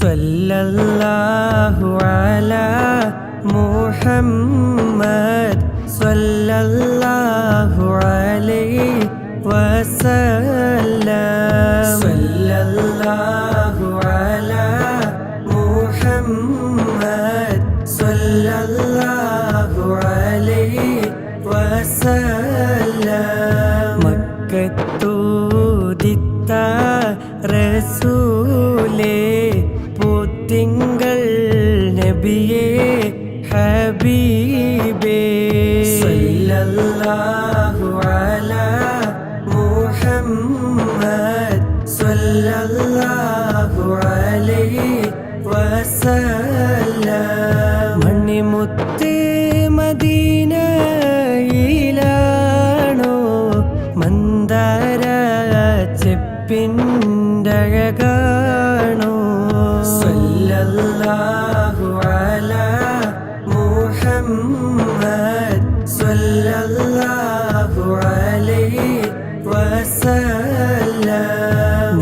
സല്ലല്ലാഹു അലാ മുഹമ്മദ് സല്ലല്ലാഹു അലൈഹി വസല്ലം. സല്ലല്ലാഹു അലാ മുഹമ്മദ് സല്ലല്ലാഹു അലൈഹി വസല്ലം. മക്കത്തൂദിത്ത റസൂലേ പുത്തിങ്കൾ നബിയേ ഹബീബേ. സല്ലല്ലാഹു അലാ മുഹമ്മദ് സല്ലല്ലാഹു അലൈഹി വസല്ലം. മണിമുത്ത് മദീനയിലാണോ മന്ദാര ചെപ്പിൻ്റഴകാണോ. സല്ലല്ലാഹു അലാ മുഹമ്മദ് സല്ലല്ലാഹു അലൈഹി വസല്ലം.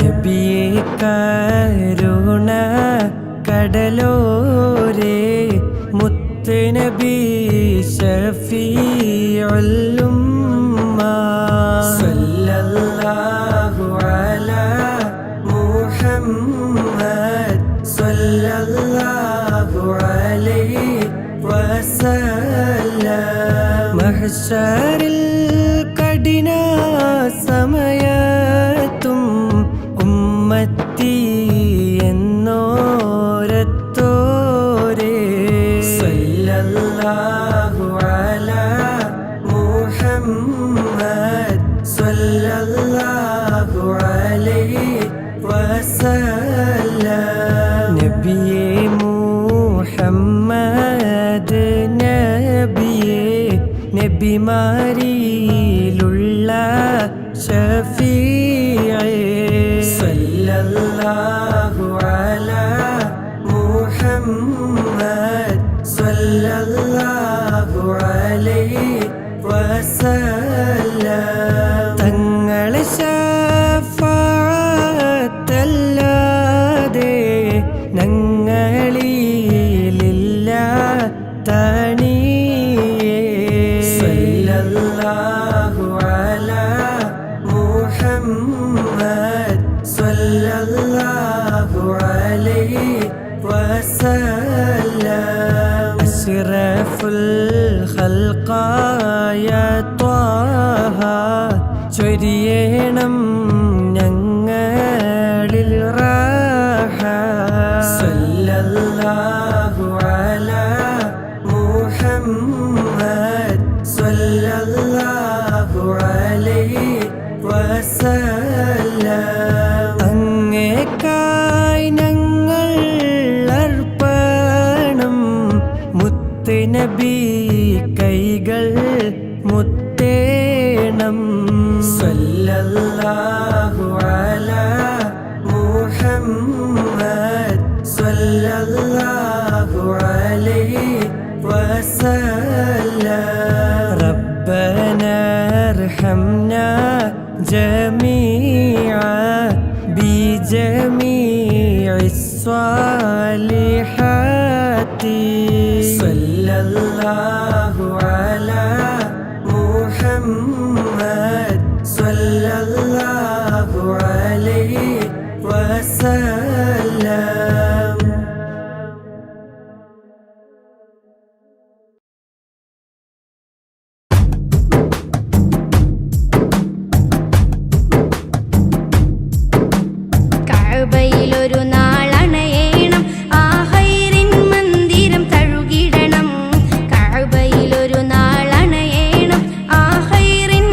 നബിയേ കരുണ കടലോരേ മുത്ത് നബി ശഫീഉൽ ഉമ്മ. സല്ലല്ലാഹു അലാ മുഹമ്മദ് സല്ലല്ലാഹു അലൈഹി വസല്ലം. മഹ്ശറിൽ കഠിന സമയത്തും ഉമ്മത്തി എന്നോരത്തോരേ. സല്ലല്ലാഹു അലാ മുഹമ്മദ് സല്ലല്ലാഹു അലൈഹി വസല്ലം. നബിയേ മുഹമ്മദ് നബിയേ നബിമാരിലുള്ള ശഫീഅേ. സല്ലല്ലാഹു അലാ മുഹമ്മദ് സല്ലല്ലാഹു അലൈഹി വസല്ലം. തങ്ങളെ ശഫാഅത്തല്ലാതെ ഞങ്ങളിലില്ല തണിയേ. സല്ലല്ലാഹു അലാ മുഹമ്മദ് സല്ലല്ലാഹു അലൈഹി വസല്ലം. അശ്റഫുൽ ഖൽഖായ ത്വാഹ ചൊരിയണം ഞങ്ങളിൽ റാഹ. സല്ലല്ലാഹു അലാ മുഹമ്മദ് സല്ലല്ലാഹു അലൈഹി വസല്ലം. അങ്ങേക്കായി ഞങ്ങൾ അർപ്പണം മുത്ത് നബി കൈകൾ മുത്തേണം. സല്ലല്ലാഹു അലാ മുഹമ്മദ് സല്ലല്ലാഹു അലൈഹി വസല്ലം. റബ്ബനാ അർഹംനാ ജമീഅ ബിജമീഇസ് സ്വാലിഹാത്തി. സല്ലല്ലാഹു അലാ മുഹമ്മദ് സല്ലല്ലാഹു അലൈഹി വസല്ലം. കഅബയിലൊരു നാളണയേണം ആ ഖൈറിൻ മന്ദിരം തഴുകിടണം. കഅബയിലൊരു നാളണയേണം ആ ഖൈറിൻ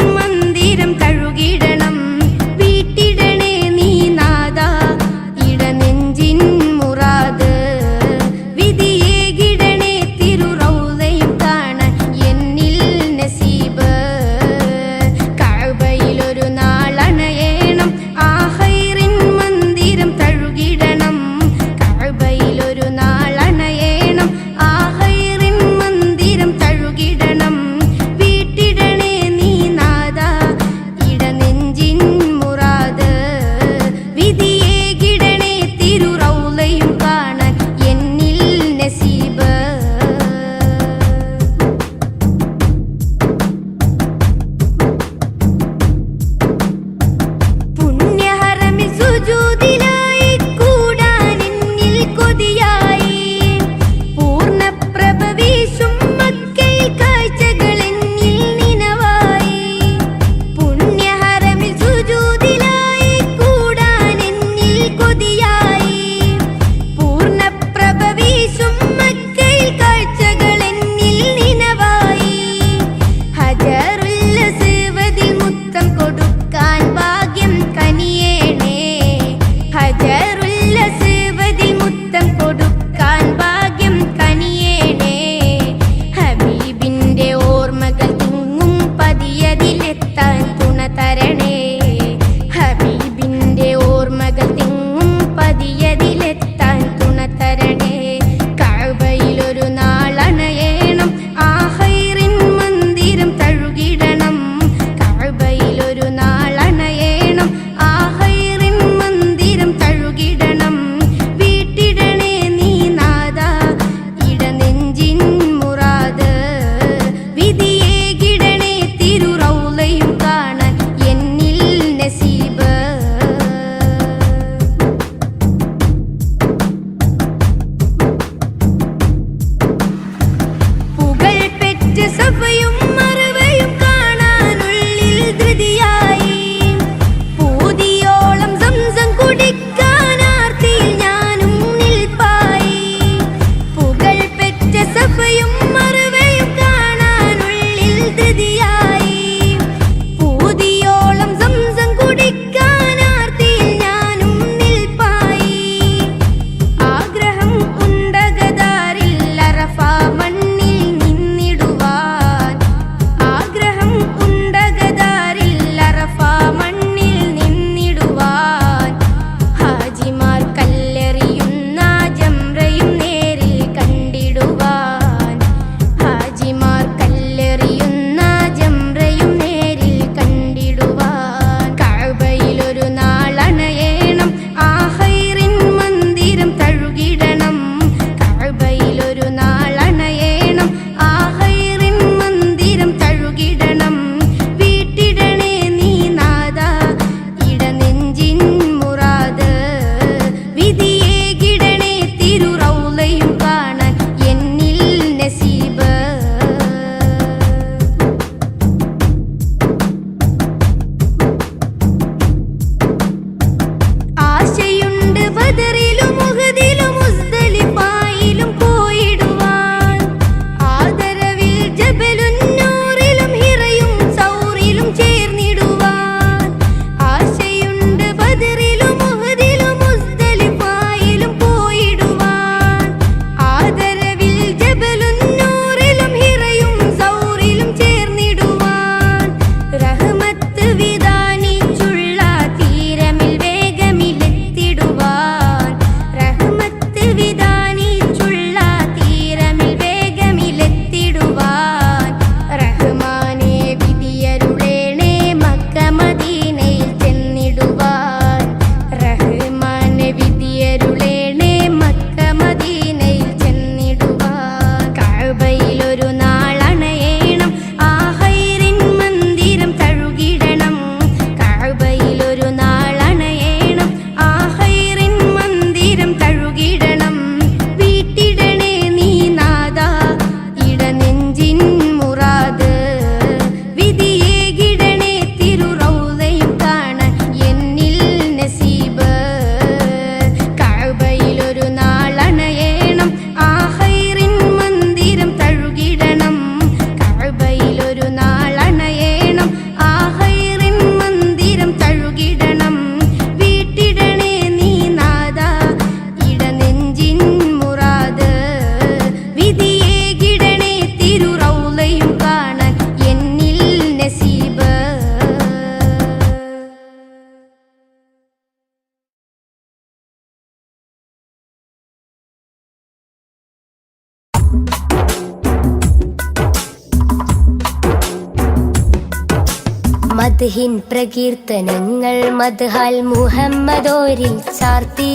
മദ്ഹിൻ പ്രകീർത്തനങ്ങൾ മദ്ഹാൽ മുഹമ്മദോരിൽ ചാർത്തി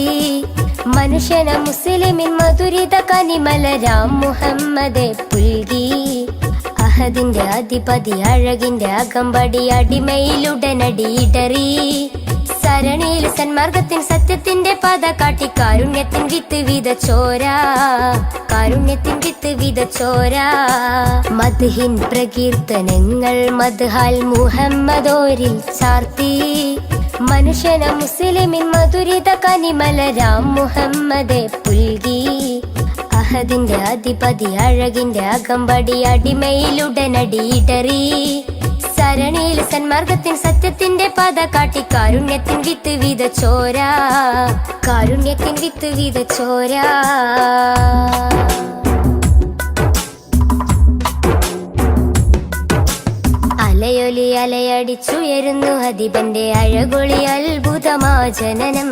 മനുഷ്യന മുസ്ലിമിൻ മധുരിത കനിമലരാം മുഹമ്മദെ പുൽകി അഹദിന്റെ അധിപതി അഴകിന്റെ അകമ്പടി അടിമയിലുടനടി ഇടറി സരണിയിൽ സന്മാർഗത്തിൻ സത്യത്തിന്റെ പാത കാട്ടി കാരുണ്യത്തിൻ വിത്ത് വിതച്ചോര കാരുണ്യത്തിൻ വിത്ത് വിതച്ചോര മദ്ഹിൻ പ്രകീർത്തനങ്ങൾ മദ്ഹാൽ മുഹമ്മദോരിൽ ചാർത്തി മനുഷ്യന മുസ്ലിമിൻ മധുരിത കനിമലരാം മുഹമ്മദെ പുൽകി അഹദിന്റെ അധിപതി അഴകിന്റെ അകമ്പടി അടിമയിലുടനടി ഇടറി സരണിയിൽ സന്മാർഗത്തിൻ സത്യത്തിന്റെ പാത കാട്ടി കാരുണ്യത്തിൻ വിത്ത് വിതച്ചോര കാരുണ്യത്തിൻ വിത്ത് വിതച്ചോര അലയൊലി അലയടിച്ചുയരുന്നു ഹദിബന്റെ അഴകൊളി അത്ഭുതമാ ജനനം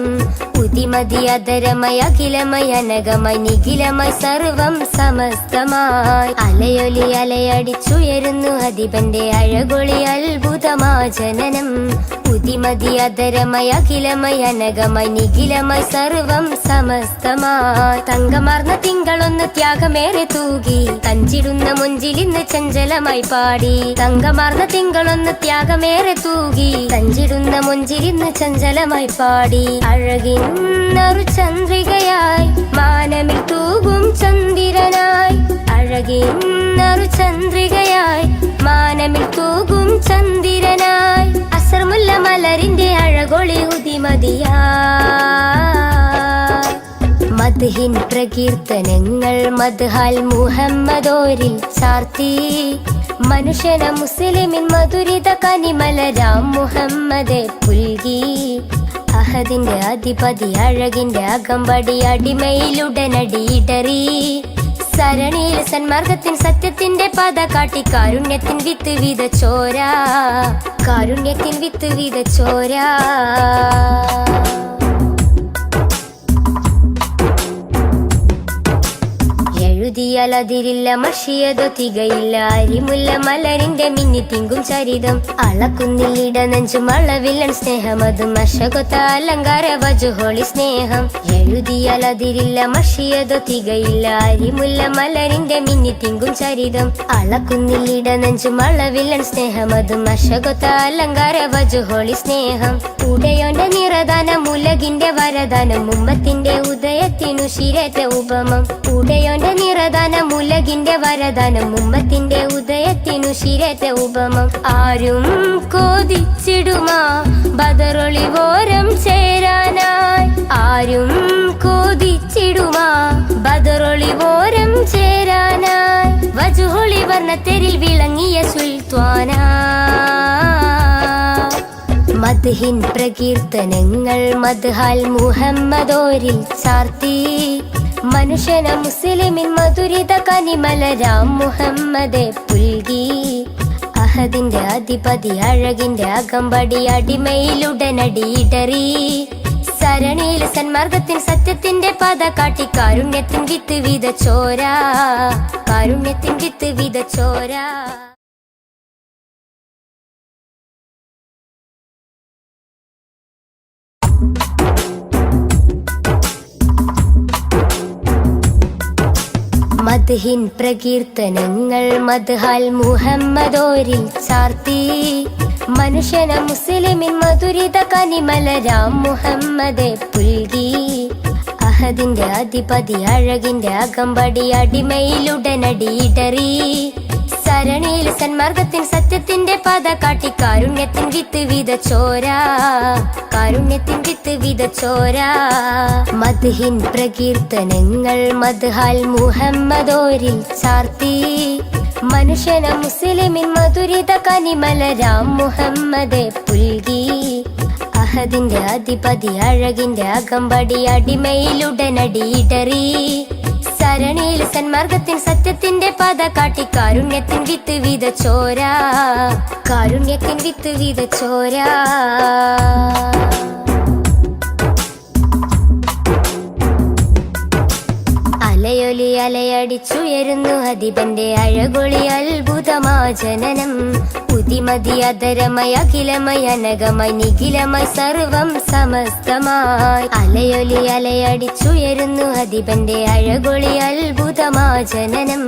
ഉതിമതി അതരമയ അഖിലമയ അനകമയ നിഖിലമയ സർവം സമസ്തമായി അലയൊലി അലയടിച്ചുയരുന്നു ഹദിബന്റെ അഴകൊളി അത്ഭുതമാ ജനനം ഉതിമതി അതരമയ അഖിലമയ അനകമയ നിഖിലമയ സർവം സമസ്തമായി തങ്കമാർന്ന തിങ്കളൊന്ന് ത്യാഗമേറെ തൂകി തഞ്ചിടുന്ന മുഞ്ചിലിന്ന് ചഞ്ചലമായി പാടി തങ്കമാർന്ന തിങ്കളൊന്ന് ത്യാഗമേറെ തൂകി തഞ്ചിടുന്ന മുഞ്ചിലിന്ന് ചഞ്ചലമായി പാടി അഴകിന്നൊരു ചന്ദ്രികയായി മാനമിൽ തൂകും ചന്ദ്രനായി അഴകിന്നൊരു ചന്ദ്രികയായി മാനമിൽ തൂകും ചന്ദ്രനായി അസർമുല്ല മലരിന്റെ അഴകൊളി ഉദിമതിയായി മദ്ഹിൻ പ്രകീർത്തനങ്ങൾ മദ്ഹാൽ മുഹമ്മദോരിൽ ചാർത്തി മനുഷ്യന മുസ്ലിമിൻ മധുരിത കനിമലരാം മുഹമ്മദെ പുൽകി അഹദിന്റെ അധിപതി അഴകിന്റെ അകമ്പടി അടിമയിലുടനടി ഇടറി സരണിയിൽ സന്മാർഗത്തിൻ സത്യത്തിന്റെ പാത കാട്ടി കാരുണ്യത്തിൻ വിത്ത് വിതച്ചോര കാരുണ്യത്തിൻ വിത്ത് വിതച്ചോര എഴുതിയാലതിരില്ല മഷിയതോ തികയില്ല അരിമുല്ല മലരിന്റെ മിന്നി തിങ്കും ചരിതം അളക്കുന്നില്ലിട നെഞ്ചും അളവില്ലൻ സ്നേഹം അതും അശകൊത്ത അലങ്കാര വജുഹോളി സ്നേഹം എഴുതിയാലതിരില്ല മഷിയതോ തികയില്ല അരിമുല്ല മലരിന്റെ മിന്നി തിങ്കും ചരിതം അളക്കുന്നില്ലിട നെഞ്ചും അളവില്ലൻ സ്നേഹം അതും അശകൊത്ത അലങ്കാര വജുഹോളി സ്നേഹം ഉടയോന്റെ നിറദാനം ഉലകിന്റെ വരദാനം ഉമ്മത്തിന്റെ ഉദയത്തിനു ശിരേറ്റ ഉപമം ഉടയോന്റെ നിറദാനം ഉലകിന്റെ വരദാനം ഉമ്മത്തിന്റെ ഉദയത്തിനു ശിരേറ്റ ഉപമം ആരും കോതിച്ചിടുമാ ബദറൊളിവോരം ചേരാനായി ആരും കോതിച്ചിടുമാ ബദറൊളിവോരം ചേരാനായി വജുഹൊളി വർണ്ണത്തെരിൽ വിളങ്ങിയ സുൽത്വാന മദ്ഹിൻ പ്രകീർത്തനങ്ങൾ മദ്ഹാൽ മുഹമ്മദോരിൽ ചാർത്തി മനുഷ്യന മുസ്ലിമിൻ മധുരിത കനിമലരാം മുഹമ്മദെ പുൽകി അഹദിന്റെ അധിപതി അഴകിന്റെ അകമ്പടി അടിമയിലുടനടി ഇടറി സരണിയിൽ സന്മാർഗത്തിൻ സത്യത്തിന്റെ പാത കാട്ടി കാരുണ്യത്തിൻ വിത്ത് വിതച്ചോര കാരുണ്യത്തിൻ വിത്ത് വിതച്ചോര മദ്ഹിൻ പ്രകീർത്തനങ്ങൾ മദ്ഹാൽ മുഹമ്മദോരിൽ ചാർത്തി മനുഷ്യന മുസ്ലിമിൻ മധുരിത കനിമലരാം മുഹമ്മദെ പുൽകി അഹദിന്റെ അധിപതി അഴകിന്റെ അകമ്പടി അടിമയിലുടനടി ഇടറി സരണിയിൽ സന്മാർഗത്തിൻ സത്യത്തിന്റെ പാത കാട്ടി കാരുണ്യത്തിൻ വിത്ത് വിതച്ചോര കാരുണ്യത്തിൻ വിത്ത് വിതച്ചോര മദ്ഹിൻ പ്രകീർത്തനങ്ങൾ മദ്ഹാൽ മുഹമ്മദോരിൽ ചാർത്തി മനുഷ്യന മുസ്ലിമിൻ മധുരിത കനിമലരാം മുഹമ്മദെ പുൽകി അഹദിന്റെ അധിപതി അഴകിന്റെ അകമ്പടി അടിമയിലുടനടി ഇടറി സരണിയിൽ സന്മാർഗത്തിൻ സത്യത്തിന്റെ പാത കാട്ടി കാരുണ്യത്തിൻ വിത്ത് വിതച്ചോര കാരുണ്യത്തിൻ വിത്ത് വിതച്ചോര അലയൊലി അലയടിച്ചുയരുന്നു ഹദിബന്റെ അഴകൊളി അത്ഭുതമാ ജനനം പുതിമതി അതരമയ അഖിലമയ അനകമായി നിഖിലമായി സർവം സമസ്തമായി അലയൊലി അലയടിച്ചുയരുന്നു അധിപന്റെ അഴകൊളി അത്ഭുതമാ ജനനം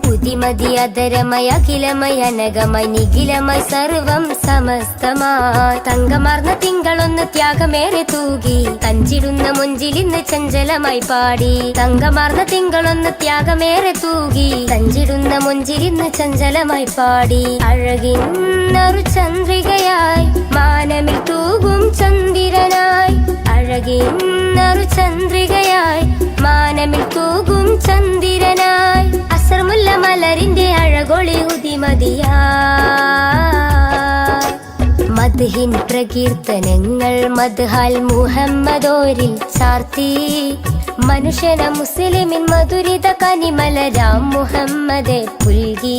പുതിമതി അതരമയ അഖിലമയ അനകമായി നിഖിലമായി സർവം സമസ്തമായി തങ്കമാർന്ന തിങ്കളൊന്ന് ത്യാഗമേറെ തൂകി കഞ്ചിടുന്ന മുഞ്ചിലിന്ന് ചഞ്ചലമായി പാടി തങ്കമാർന്ന തിങ്കളൊന്ന് ത്യാഗമേറെ തൂകി കഞ്ചിടുന്ന മുഞ്ചിലിന്ന് ചഞ്ചലമായി പാടി അഴകിന്നൊരു ചന്ദ്രികയായി മാനമിൽ തൂകും ചന്ദ്രനായി അഴകിന്നൊരു ചന്ദ്രികയായി മാനമിൽ തൂകും ചന്ദ്രനായി അസർമുല്ല മലരിന്റെ അഴകൊളി ഉദിമതിയായി മദ്ഹിൻ പ്രകീർത്തനങ്ങൾ മദ്ഹാൽ മുഹമ്മദോരിൽ ചാർത്തി മനുഷ്യന മുസ്ലിമിൻ മധുരിത കനിമലരാം മുഹമ്മദെ പുൽകി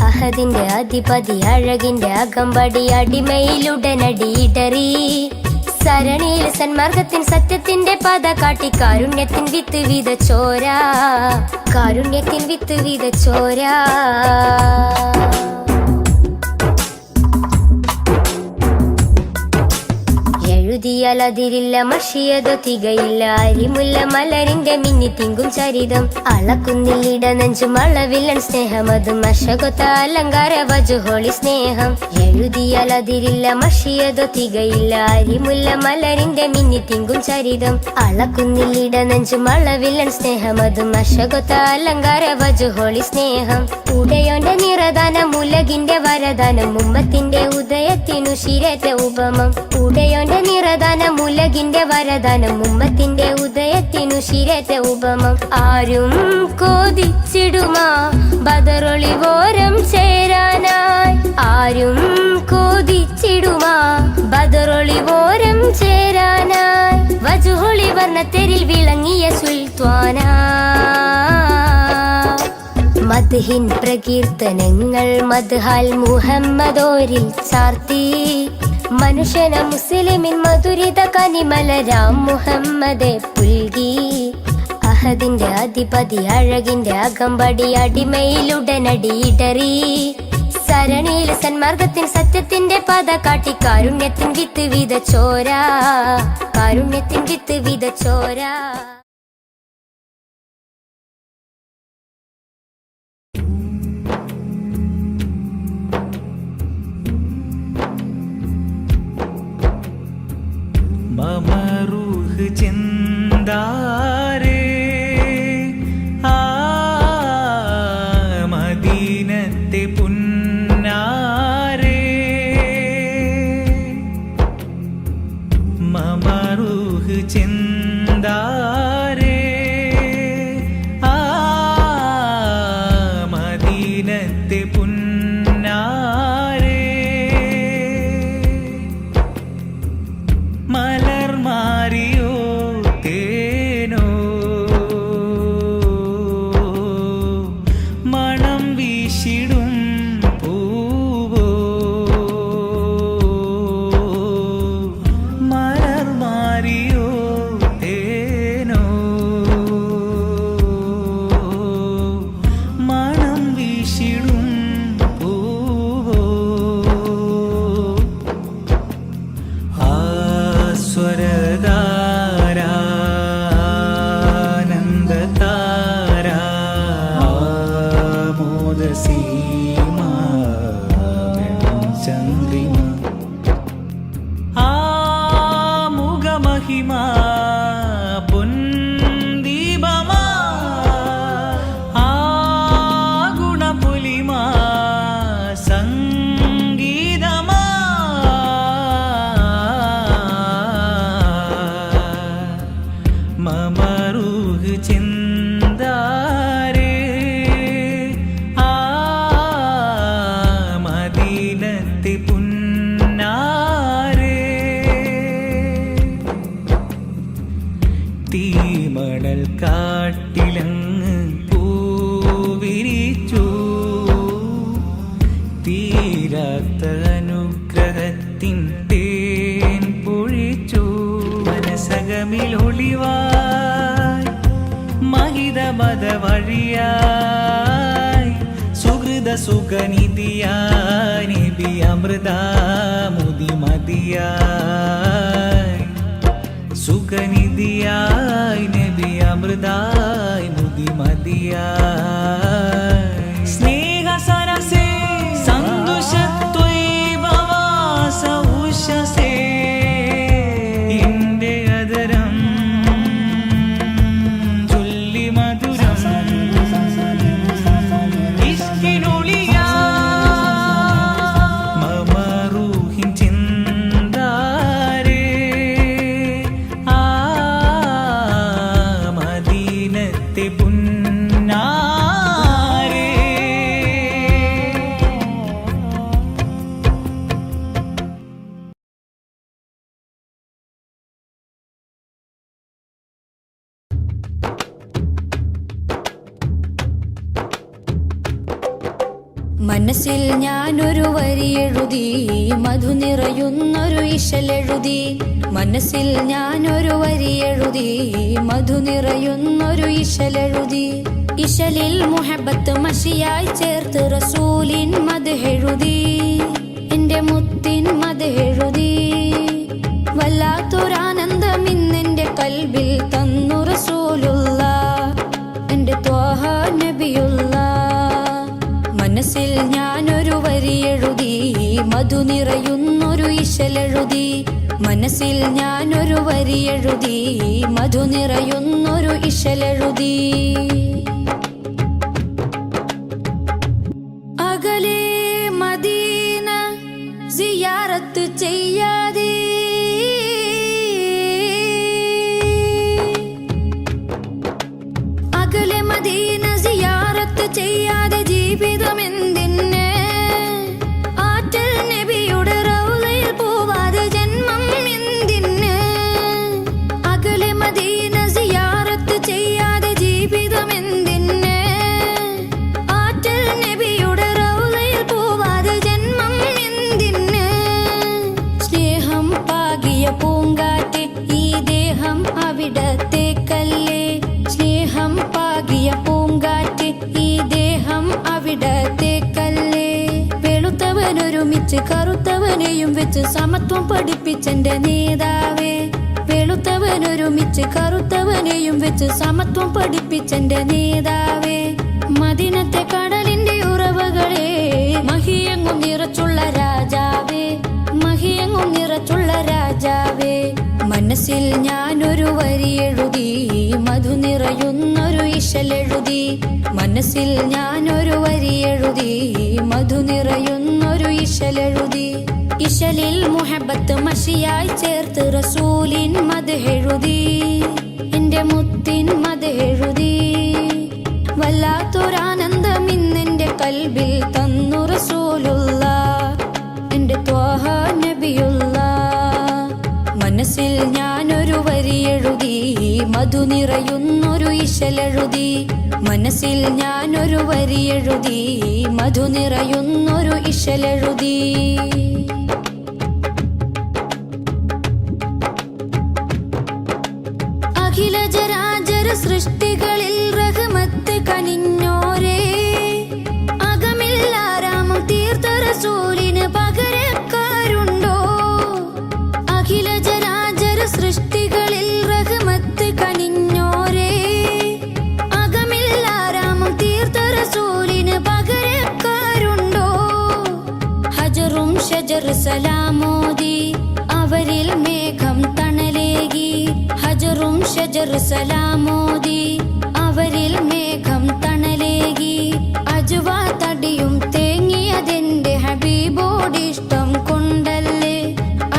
അഹദിന്റെ അധിപതി അഴകിന്റെ അകമ്പടി അടിമയിലുടനടിയിടറി സരണിയിൽ സന്മാർഗത്തിൻ സത്യത്തിന്റെ പാത കാട്ടി കാരുണ്യത്തിൻ വിത്ത് വിതച്ചോര കാരുണ്യത്തിൻ വിത്ത് വിതച്ചോര എഴുതിയാൽ അതിരില്ല മഷിയതോ തികയില്ല അരിമുല്ല മലരിന്റെ മിന്നി തിങ്കും ചരിതം അളക്കുന്നില്ലിട നെഞ്ചും അളവില്ലൻ സ്നേഹമതും അശകൊത്ത അലങ്കാര വജുഹോളി സ്നേഹം എഴുതിയാൽ അതിരില്ല മഷിയതോ തികയില്ല അരിമുല്ല മലരിന്റെ മിന്നി തിങ്കും ചരിതം അളക്കുന്നില്ലിട നെഞ്ചും അളവില്ലൻ സ്നേഹമതും അശകൊത്ത അലങ്കാര വജുഹോളി സ്നേഹം ഉടയോന്റെ നിറദാനം ഉലകിന്റെ വരദാനം ഉമ്മത്തിന്റെ ഉദയത്തിനു ശിരത്തെ ഉപമം ഉടയോന്റെ നിറദാനം ഉലകിന്റെ വരദാനം ഉമ്മത്തിന്റെ ഉദയത്തിനു ശിരത്തെ ഉപമം ആരും കോതിച്ചിടുമാ ബദറൊളിവോരം ചേരാനായി ആരും കോതിച്ചിടുമാ ബദറൊളിവോരം ചേരാനായി വജുഹൊളി വർണ്ണത്തെരിൽ വിളങ്ങിയ സുൽത്താന മദ്ഹിൻ പ്രകീർത്തനങ്ങൾ മദ്ഹാൽ മുഹമ്മദോരിൽ ചാർത്തി മനുഷ്യന മുസ്ലിമിൻ മധുരിത കനിമലരാം മുഹമ്മദെ പുൽകി അഹദിന്റെ അധിപതി അഴകിന്റെ അകമ്പടി അടിമയിലുടനടിയിടറി സരണിയിൽ സന്മാർഗത്തിൻ സത്യത്തിന്റെ പാത കാട്ടി കാരുണ്യത്തിൻ വിത്ത് വിതച്ചോര കാരുണ്യത്തിൻ വിത്ത് വിതച്ചോര മമ റൂഹ് ചിന്താരേ ആ മദീനത്തെ പുന്നാരേ മമ റൂഹ് ചിന്താരേ ആ മദീനത്തെ പുന്നാരേ മലർ മാറിയോ തേനോ മണം വീശിടും പൂവോ മലർ മാറിയോ തേനോ മണം വീശിടും പൂവോ സ്വരധാരാനന്ദതാര മോദസീമ ചന്ദ്രിമ ആമുഖമഹിമ പൊന്ദീപമ ആ ഗുണപുലിമ സംഗീതമാ മമ റൂഹ് ചിന്താരേ ആ മദീനത്തെ പുന്നാരേ തീമണൽ കാട്ടിലങ്ങ് പൂവിരിച്ചു തീരാത്ത അനുഗ്രഹത്തിൻ തേൻ പൊഴിച്ചു മനസകമിലൊളിവായി മഹിത മത വഴിയായി സുഹൃത സുഖനിധിയാ നബി അമൃതാമുദി മതിയായി സുഖനിധിയായി നബി അമൃതായി മുതി മതിയായി സ്നേഹ സരസേ സന്തോഷത്വൈഭവാസ ഉഷസേ എന്റെ അതരം ചൊല്ലി മധുരം ഇഷ്കിനൊളിയാ മമ റൂഹിൻ ചിന്താരേ ആ മദീനത്തെ പുന്നാരേ മനസ്സിൽ ഞാനൊരു വരി എഴുതി മധു നിറയുന്നൊരു ഇശലെഴുതി മനസ്സിൽ ഞാനൊരു വരി എഴുതി മധു നിറയുന്നൊരു ഇശലെഴുതി ഇശലിൽ മുഹബത്ത് മഷിയായി ചേർത്ത് റസൂലിൻ മദ്ഹെഴുതി എന്റെ മുത്തിൻ മദ്ഹെഴുതി വല്ലാത്തൊരാനന്ദം ഇന്നെന്റെ കൽബിൽ തന്നു റസൂലുള്ള എന്റെ ത്വാഹ നബിയുള്ള മനസ്സിൽ ഞാനൊരു വരി എഴുതി മധു നിറയുന്നൊരു ഇശലെഴുതി മനസ്സിൽ ഞാനൊരു വരി എഴുതി മധു നിറയുന്നൊരു ഇശലെഴുതി അകലെ മദീന സിയാറത്ത് ചെയ്യാതെ അകലെ മദീന സിയാറത്ത് ചെയ്യാതെ ജീവിതമെന്തിന് ആറ്റൽ നബിയുടെ റൗളയിൽ പോവാതെ ജന്മം എന്തിന് അകലെ മദീന സിയാറത്ത് ചെയ്യാതെ ജീവിതമെന്തിന് ആറ്റൽ നബിയുടെ റൗളയിൽ പോവാതെ ജന്മം എന്തിന് സ്നേഹം പാകിയ പൂങ്കാറ്റ് ഈ ദേഹം അവിടത്തേക്കല്ലേ സ്നേഹം പാകിയ പൂങ്കാറ്റ് ഈ ദേഹം അവിടത്തേക്കല്ലേ വെളുത്തവനൊരുമിച്ച് കറുത്തവനെയും വെച്ച് സമത്വം പഠിപ്പിച്ചെന്റെ നേതാവേ വെളുത്തവനൊരുമിച്ച് കറുത്തവനെയും വെച്ച് സമത്വം പഠിപ്പിച്ചെന്റെ നേതാവേ മദീനത്തെ കടലിന്റെ ഉറവകളെ മഹിയങ്ങും നിറച്ചുള്ള രാജാവേ മഹിയങ്ങും നിറച്ചുള്ള രാജാവേ മനസ്സിൽ ഞാനൊരു വരി എഴുതി മധു നിറയുന്നൊരു ഇശലെഴുതി മനസ്സിൽ ഞാനൊരു വരി എഴുതി മധു നിറയുന്നൊരു ഇശലെഴുതി ഇശലിൽ മുഹബത്ത് മഷിയായി ചേർത്ത് റസൂലിൻ മദ്ഹെഴുതി എന്റെ മുത്തിൻ മദ്ഹെഴുതി വല്ലാത്തൊരാനന്ദം ഇന്നെന്റെ കൽബിൽ തന്നു റസൂലുള്ള എന്റെ ത്വാഹ നബിയുള്ള മനസ്സിൽ ഞാനൊരു വരി എഴുതി മധു നിറയുന്നൊരു ഇശലെഴുതി മനസ്സിൽ ഞാനൊരു വരി എഴുതി മധു നിറയുന്നൊരു ഇശലെഴുതി അഖില ജരാചര സൃഷ്ടികളിൽ റഹ്മത്ത് കനിഞ്ഞോരേ അകമിൽ ആരാമം തീർത്ത റസൂലിന് പകരക്കാരുണ്ടോ അഖില ജരാചര സൃഷ്ടികളിൽ റഹ്മത്ത് കനിഞ്ഞോരേ അകമിൽ ആരാമം തീർത്ത റസൂലിന് പകരക്കാരുണ്ടോ ഹജറും ഷജർ സലാമോദി അവരിൽ മേഘം തണലേകി ഹജറും ഷജർ സലാമോദി അവരിൽ മേഘം തണലേകി അജുവാ തടിയും തേങ്ങിയതെന്റെ ഹബീബോടിഷ്ടം കൊണ്ടല്ലേ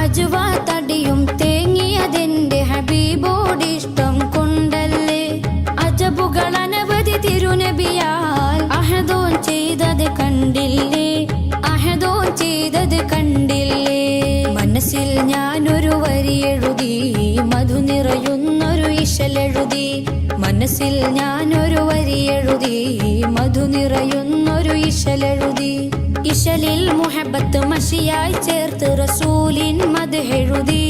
അജുവാ തടിയും തേങ്ങിയതെന്റെ ഹബീബോടിഷ്ടം കൊണ്ടല്ലേ അജബുകൾ അനവധി തിരുനബിയാൽ അഹദോൻ ചെയ്തത് കണ്ടില്ലേ അഹദോൻ ചെയ്തത് കണ്ടില്ലേ മനസ്സിൽ ഞാനൊരു വരി എഴുതി മധു നിറയുന്നൊരു ഇശലെഴുതി മനസ്സിൽ ഞാനൊരു വരി എഴുതി മധു നിറയുന്നൊരു ഇശലെഴുതി ഇശലിൽ മുഹബത്ത് മഷിയായി ചേർത്ത് റസൂലിൻ മദ്ഹെഴുതി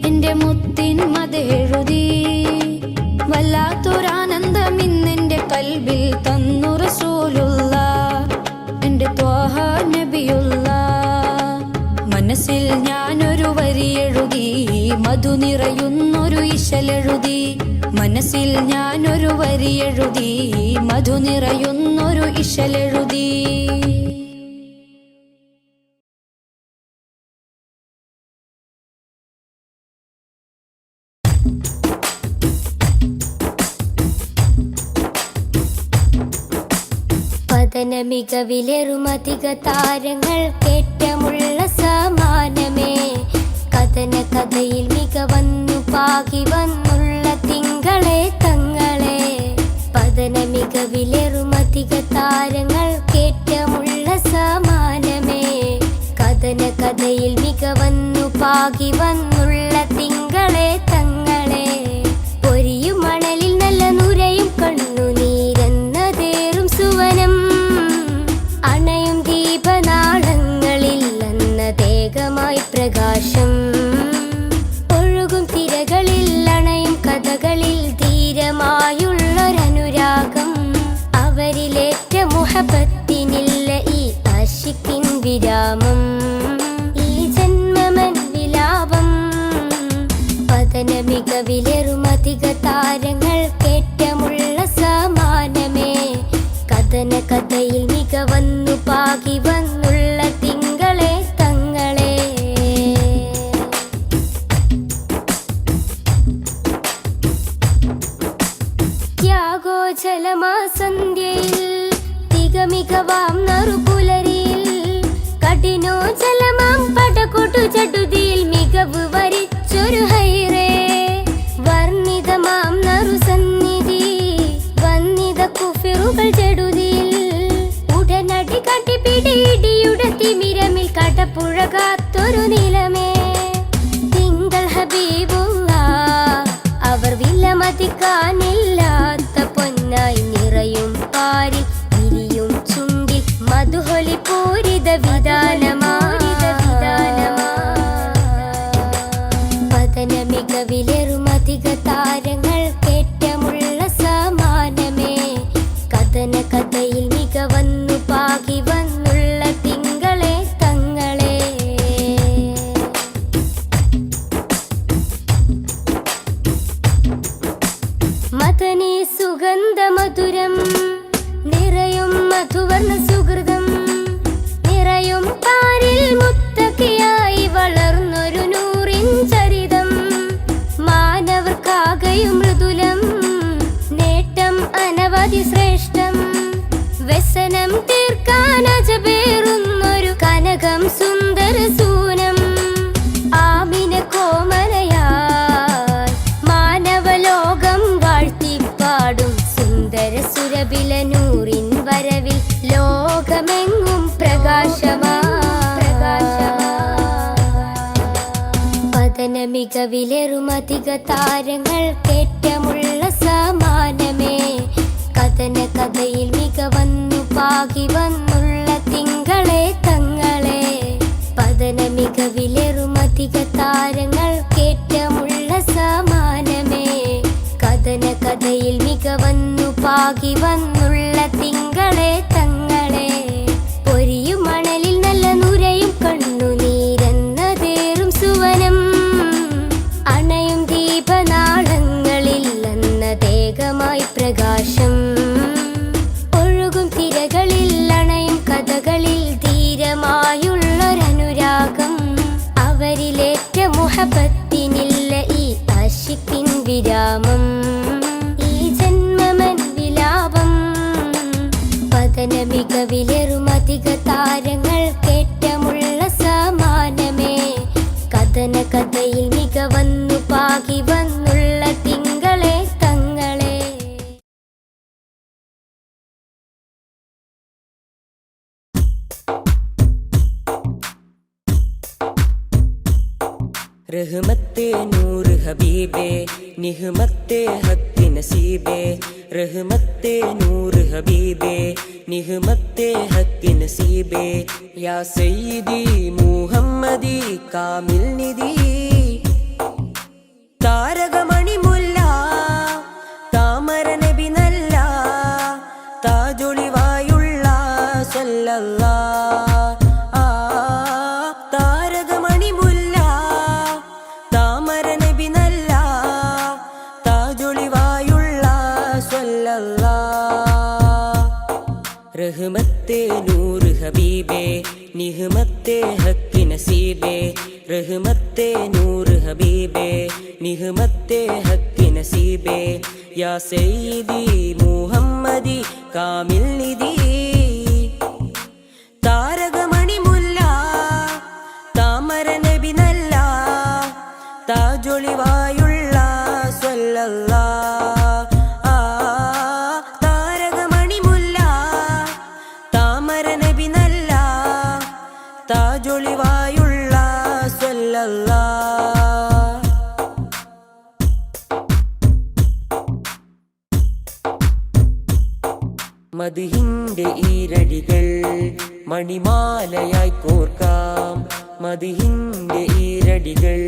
എന്റെ മുത്തിൻ മദ്ഹെഴുതി വല്ലാത്തൊരാനന്ദം ഇന്നെന്റെ കൽബിൽ തന്നു റസൂലുള്ള എൻ്റെ ത്വാഹ നബിയുള്ള. മനസ്സിൽ ഞാനൊരു വരിയെഴുതി, മധു നിറയുന്നൊരു ഇശലെഴുതി. മനസ്സിൽ ഞാനൊരു വരിയെഴുതി, മധു നിറയുന്നൊരു ഇശലെഴുതി. പതന മികവിലേറുമധിക താരങ്ങൾ കേറ്റമുള്ള സമാനമേ. കഥന കഥയിൽ മികവന്നു പാകി വന്നുള്ള തിങ്കളെ തങ്ങളെ. പതന മികവിലേറുമധിക താരങ്ങൾ കേറ്റമുള്ള സമാനമേ. കഥന കഥയിൽ മികവന്നു പാകി വന്നുള്ള തിങ്കളെ തങ്ങളെ. പൊരിയും മണലിൽ നല്ല നുരയും കണ്ണുനീരെന്നതേറും സുവനം. അണയും ദീപനാളങ്ങളിൽ അന്നതേകമായി പ്രകാശം. ഒഴുകും തിരകളിൽ അണയും കഥകളിൽ ധീരമായുള്ളൊരനുരാഗം. അവരിലേറ്റ മുഹബത്തിനില്ല ഈ ആശിക്കിൻ വിരാമം. ഈ ജന്മമൻ വിലാപം. പതന മികവിലേറുമധിക താരങ്ങൾ കേറ്റമുള്ള സമാനമേ. കഥന കഥയിൽ മികവന്നു പാകി വന്നുള്ള തിങ്കളെ തങ്ങളെ. ത്യാഗോജലമാ സന്ധ്യയിൽ തികമികവാം നറുപുലരിയിൽ. കഠിനോജലമാം പടകൊട്ടു ചടുതിയിൽ മികവ് വരിച്ചൊരു ഹൈറേ. വർണ്ണിതമാം നറുസന്നിധി വന്നിത കുഫിറുകൾ ചെടുതിയിൽ. ഉടനടി കട്ടിപ്പിടിയിടിയുടെ തിമിരമിൽ കടപ്പുഴ കാത്തൊരു നിലമേ. തിങ്കൾ ഹബീബുള്ള അവർ വിലമതിക്കാനില്ലാത്ത പൊന്നായി നിറയും പാരിൽ വിരിയും ചുണ്ടിൽ മധുഹൊലി പൂരിത വിധാനമാ. പതന മികവിലേറുമധിക താരങ്ങൾ കേറ്റമുള്ള സമാനമേ. കഥന കഥയിൽ മികവന്നു പാകി വന്നുള്ള തിങ്കളെ തങ്ങളെ. മദനി സുഗന്ധ മധുരം നിറയും മധുവർണ്ണ സുഹൃതം. നിറയും പാരിൽ മുത്തക്കിയായി വളർന്നൊരു നൂറിൻ ചരിതം. മാനവർക്കാകയും മൃദുലം നേട്ടം അനവധി ശ്രേഷ്ഠം. വ്യസനം തീർക്കാൻ അജബേറുന്നൊരു കനകം സുന്ദര സൂനം. ആമിന കോമലയായി മാനവലോകം വാഴ്ത്തിപ്പാടും സുന്ദര സുരബില നൂറിൻ വരവിൽ ലോകമെങ്ങും പ്രകാശമാ. പതന മികവിലേറുമധിക താരങ്ങൾ കേറ്റമുള്ള സമാനമേ. കഥന കഥയിൽ മികവന്നു പാകി വന്നുള്ള തിങ്കളെ തങ്ങളെ. പതന മികവിലേറുമധിക താരങ്ങൾ കേറ്റമുള്ള സമാനമേ. കഥന കഥയിൽ മികവന്നു പാകി വന്നുള്ള തിങ്കളെ തങ്ങളെ. പൊരിയും മണലിൽ നല്ല നുരയും കണ്ണുനീരെന്നതേറും സുവനം. അണയും ദീപനാളങ്ങളിൽ അന്നതേകമായി പ്രകാശം. ഒഴുകും തിരകളിൽ അണയും കഥകളിൽ ധീരമായുള്ളൊരനുരാഗം. അവരിലേറ്റ മുഹബത്തിനില്ല ഈ ആശിക്കിൻ വിരാമം. ഈ ജന്മമൻ വിലാപം. പതന മികവിലേറുമധിക താരങ്ങൾ കേറ്റമുള്ള സമാനമേ. കഥന കഥയിൽ മികവന്നു പാകി വന്നുള്ള തിങ്കളെ തങ്ങളെ. रहमते नूर हबीबे निहमते हक नसीबे रहमते नूर हबीबे निहमते हक नसीबे या सय्यदी मुहम्मदी कामिल निधि तारकमणि मुല്ല താമര നബി നല്ല താജൊളിവായുള്ള സല്ലല്ലാഹു നിഹ്മത്തെ ഹക്ക് നസീബേ റഹ്മത്തെ നൂറ് ഹബീബേ നിഹ്മത്തെ ഹക്ക് നസീബേ യാ സയ്യിദി മുഹമ്മദി കാമിൽ നിധി താരകമണി മുല്ല താമര നബി നല്ല താജൊളിവായുള്ള സ്വല്ലല്ലാ താരകമണി മുല്ല താമര നബി നല്ല താജൊളിവായുള്ള സ്വല്ലല്ലാ മദിഹിന്റെ ഈരടികൾ മണിമാലയായി കോർക്കാം മദിഹിന്റെ ഈരടികൾ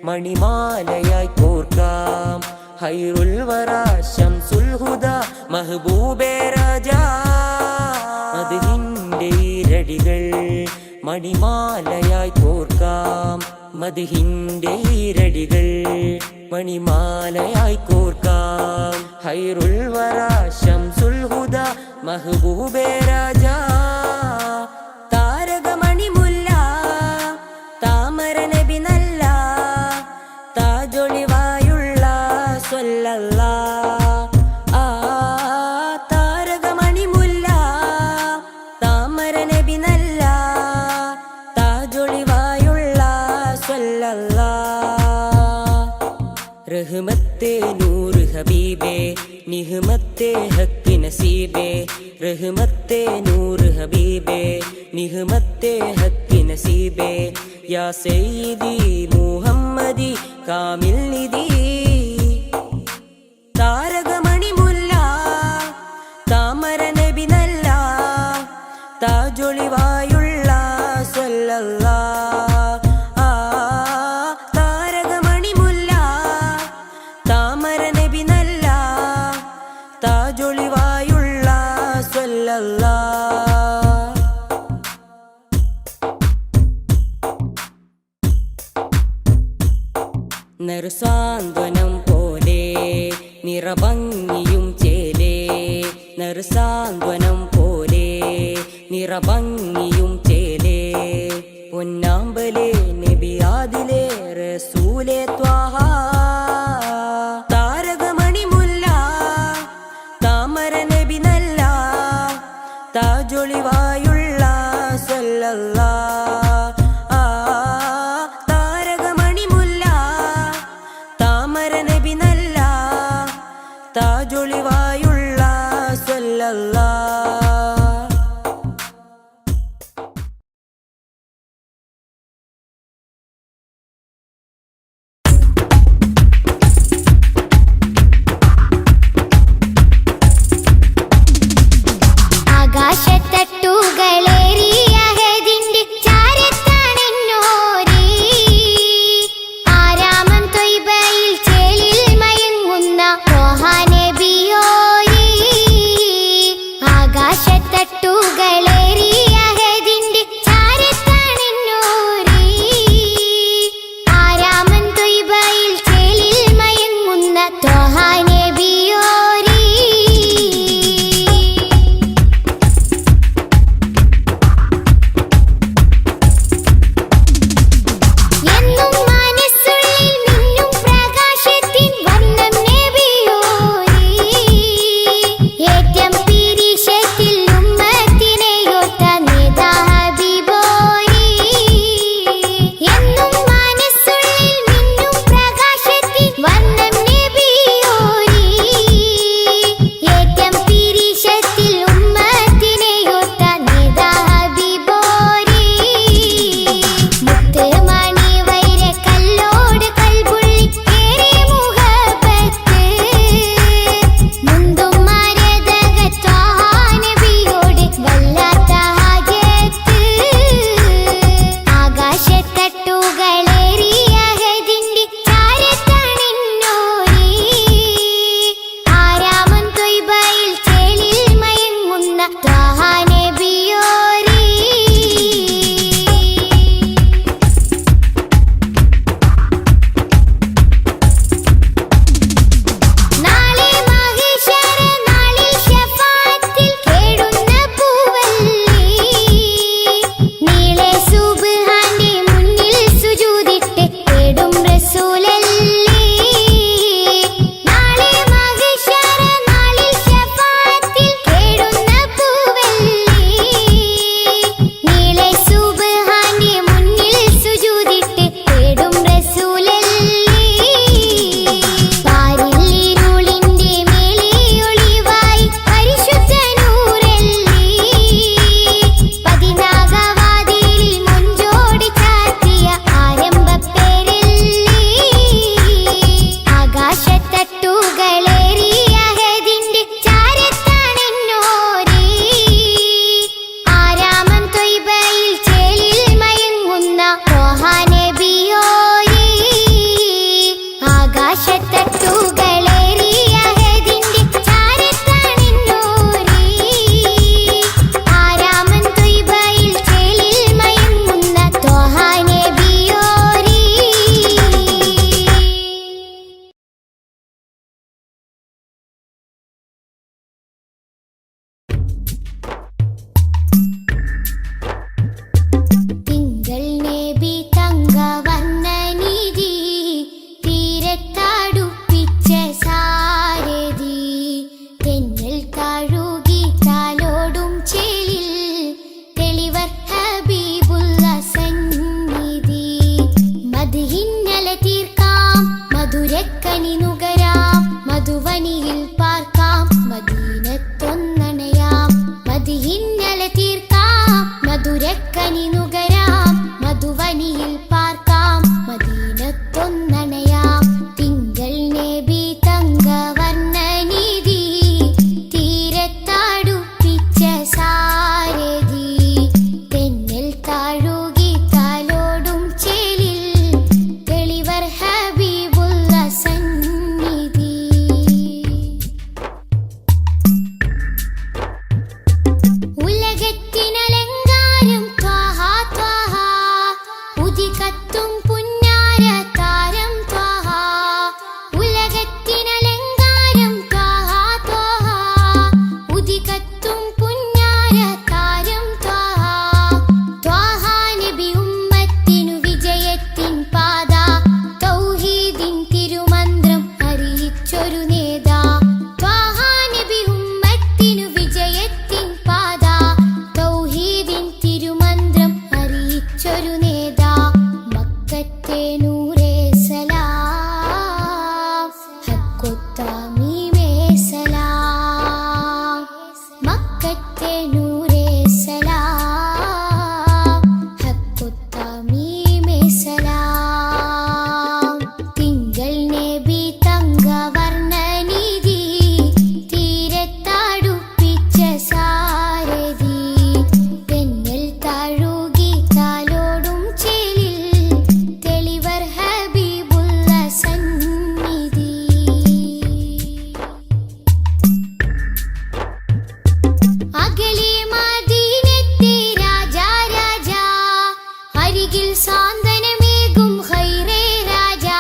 മണിമാലയായി കോർക്കാം ഹൈറുൽ വറ ശംസുൽ ഹുദ മഹബൂബേ രാജാ മദിഹിന്റെ ഈരടികൾ മണിമാലയായി കോർക്കാം മദിഹിന്റെ ഈരടികൾ മണിമാലയായി കോർക്കാം ഹൈറുൽ വറ ശംസുൽ ഹുദ മഹബൂബേ രാജാ താരകമണി മുല്ല താമര നബി നല്ല താജൊളിവായുള്ള സ്വല്ലല്ലാ താരകമണി മുല്ല താമര നബി നല്ല താജൊളിവായുള്ള സ്വല്ലല്ലാ റഹ്മത്തെ നൂറ് ഹബീബേ നിഹ്മത്തെ ഹക്ക് നസീബേ റഹ്മത്തെ നൂറ് ഹബീബേ നിഹ്മത്തെ ഹക്ക് നസീബേ യാ സയ്യിദി മുഹമ്മദി കാമിൽ നിധി താരകമണി മുല്ല താമര നബി നല്ല താജൊളിവായുള്ള സ്വല്ലല്ലാ താരകമണി മുല്ല താമര നബി നല്ല താജൊളിവായുള്ള സ്വല്ലല്ലാ നറുസാന്ത്വനം പോലെ നിറഭംഗിയും ചേലേ നറുസാന്ത്വനം പോലെ നിറഭംഗിയും ചേലേ പൊന്നാമ്പലേ നബിയാദിലേ റസൂലേ ത്വാഹ താരകമണി മുല്ല താമര നബി നല്ല താജൊളിവായുള്ള സ്വല്ലല്ലാ താരകമണി മുല്ല താമര നബി നല്ല താജൊളിവായുള്ള സ്വല്ലല്ലാ സാന്ത്വനമേകും ഹൈറേ രാജാ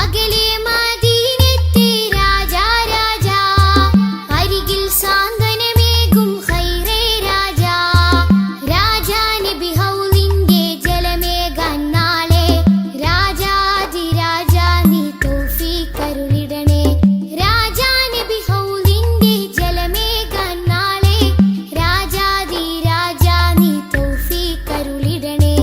അകലെ മദീനത്തെ രാജാ രാജാ അരികിൽ സാന്ത്വനമേകും ഹൈറേ രാജാ രാജാ നബി ഹൗലിന്റെ ജലമേകാൻ നാളെ രാജാതിരാജാ നീ തൗഫീഖ് അരുളിടണേ രാജാ നബി ഹൗലിന്റെ ജലമേകാൻ നാളെ രാജാതിരാജാ നീ തൗഫീഖ് അരുളിടണേ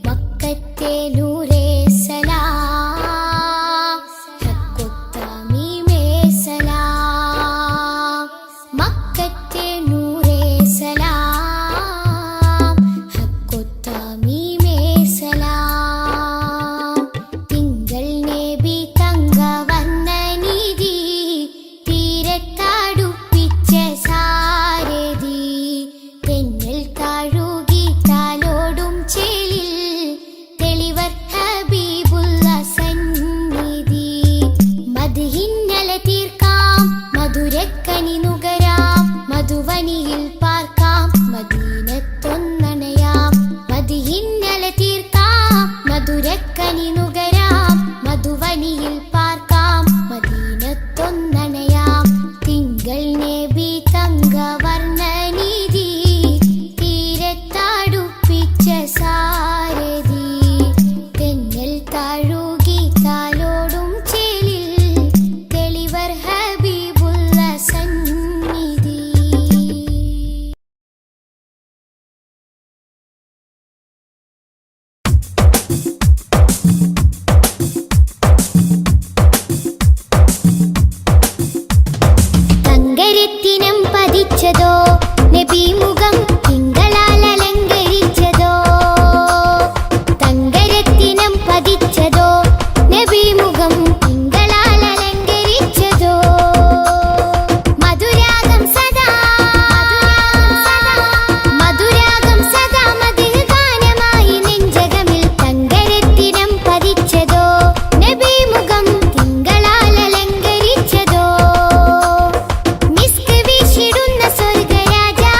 മക്കത്തെ നൂറേ സലാം ഹക്കുത്തമീമേ സലാം മക്കത്തെ നൂറേ സലാം ഹക്കുത്തമീമേ സലാം തിങ്കൾ നബി തങ്കവർണ്ണ നിധി തീരത്തടുപ്പിച്ച സാരഥി തെന്നൽ താഴുകി താലോടും ചേലിൽ തെളിവർ ഹബീബുള്ള സന്നിധി മദ്ഹിന്നല തീർക്കാം മധുരക്കനി നുകരാം മധുവനിയിൽ പാർക്കാം മദീനത്തൊന്നണയാം മദ്ഹിന്നല തീർക്കാം മധുരക്കനി നുകരാം മധുവനിയിൽ പാർക്കാം മദീനത്തൊന്നണയാം തിങ്കൾ നബി തങ്കവർണ്ണ നിധി തീരത്തടുപ്പിച്ച സാരഥി തെന്നൽ താഴുകി താലോടും ചേലിൽ തെളിവർ ഹബീബുള്ള സന്നിധി തങ്കരത്തിനം പതിച്ചതോ നബി മുഖം തിങ്കളാൽ അലങ്കരിച്ചതോ തങ്കരത്തിനം പതിച്ചതോ നബി മുഖം തിങ്കളാൽ അലങ്കരിച്ചതോ മധുരാഗം സദാ മധുരാഗം സദാ മധുര ഗാനമായി നെഞ്ചകമിൽ തങ്കരത്തിനം പതിച്ചതോ നബി മുഖം തിങ്കളാൽ അലങ്കരിച്ചതോ മിസ്ക് വീശിടുന്ന സ്വർഗരാജാ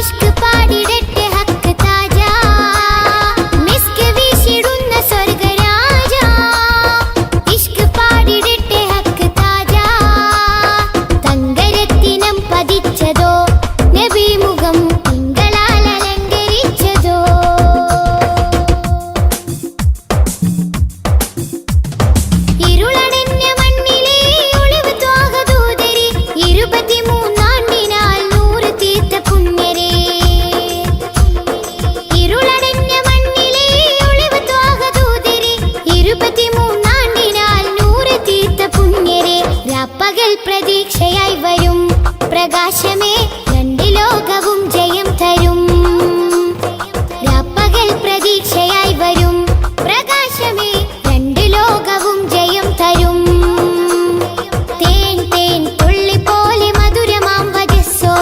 ഇഷ്ക് പാടിടട്ടെ ഹക്ക് താജാ മിസ്ക് വീശിടുന്ന സ്വർഗരാജാ ഇഷ്ക് പാടിടട്ടെ ഹക്ക് താജാ തങ്കരത്തിനം പതിച്ചതോ നബി മുഖം തിങ്കളാൽ അലങ്കരിച്ചതോ ഇരുളടഞ്ഞ മണ്ണിലെ ഒളിവ് ത്വാഹദൂതരെ 23 നൂറ് തീർത്ത പുണ്യരെ ഇരുളടഞ്ഞ മണ്ണിലെ ഒളിവ് ത്വാഹദൂതരെ 23 നൂറ് തീർത്ത പുണ്യരെ രാപ്പകൽ പ്രതീക്ഷയായി വരും പ്രകാശമേ രണ്ട് ലോകവും ജയം തരും രാപ്പകൽ പ്രതീക്ഷയായി വരും പ്രകാശമേ രണ്ട് ലോകവും ജയം തരും തേൻ തേൻ തുള്ളി പോലെ മധുരമാം വജസ്സോ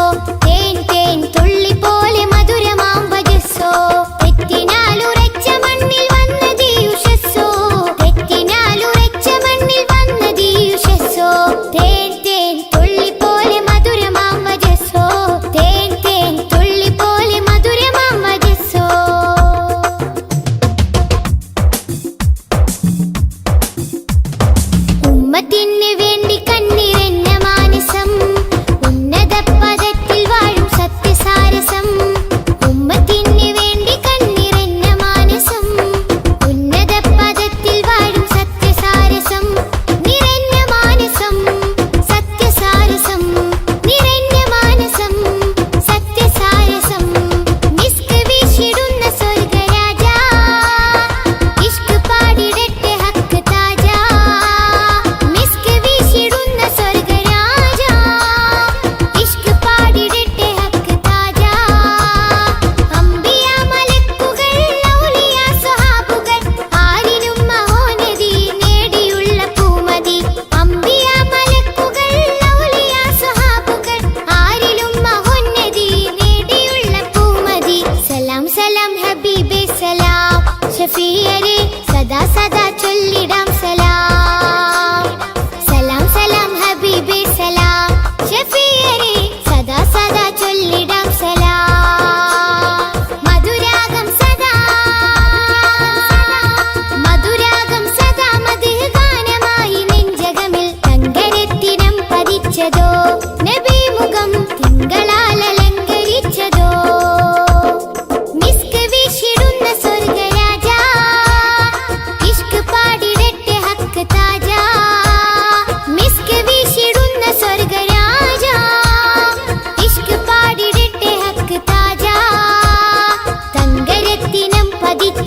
തേൻ തേൻ തുള്ളി പോലെ മധുരമാം വജസ്സോ തെറ്റിനാലുറച്ച മണ്ണിൽ വന്നതീ ഉഷസ്സോ തെറ്റിനാലുറച്ച മണ്ണിൽ വന്നതീ ഉഷസ്സോ തേൻ തേൻ തുള്ളി പോലെ മധുരമാം വജസ്സോ തേൻ തേൻ തുള്ളി പോലെ മധുരമാം വജസ്സോ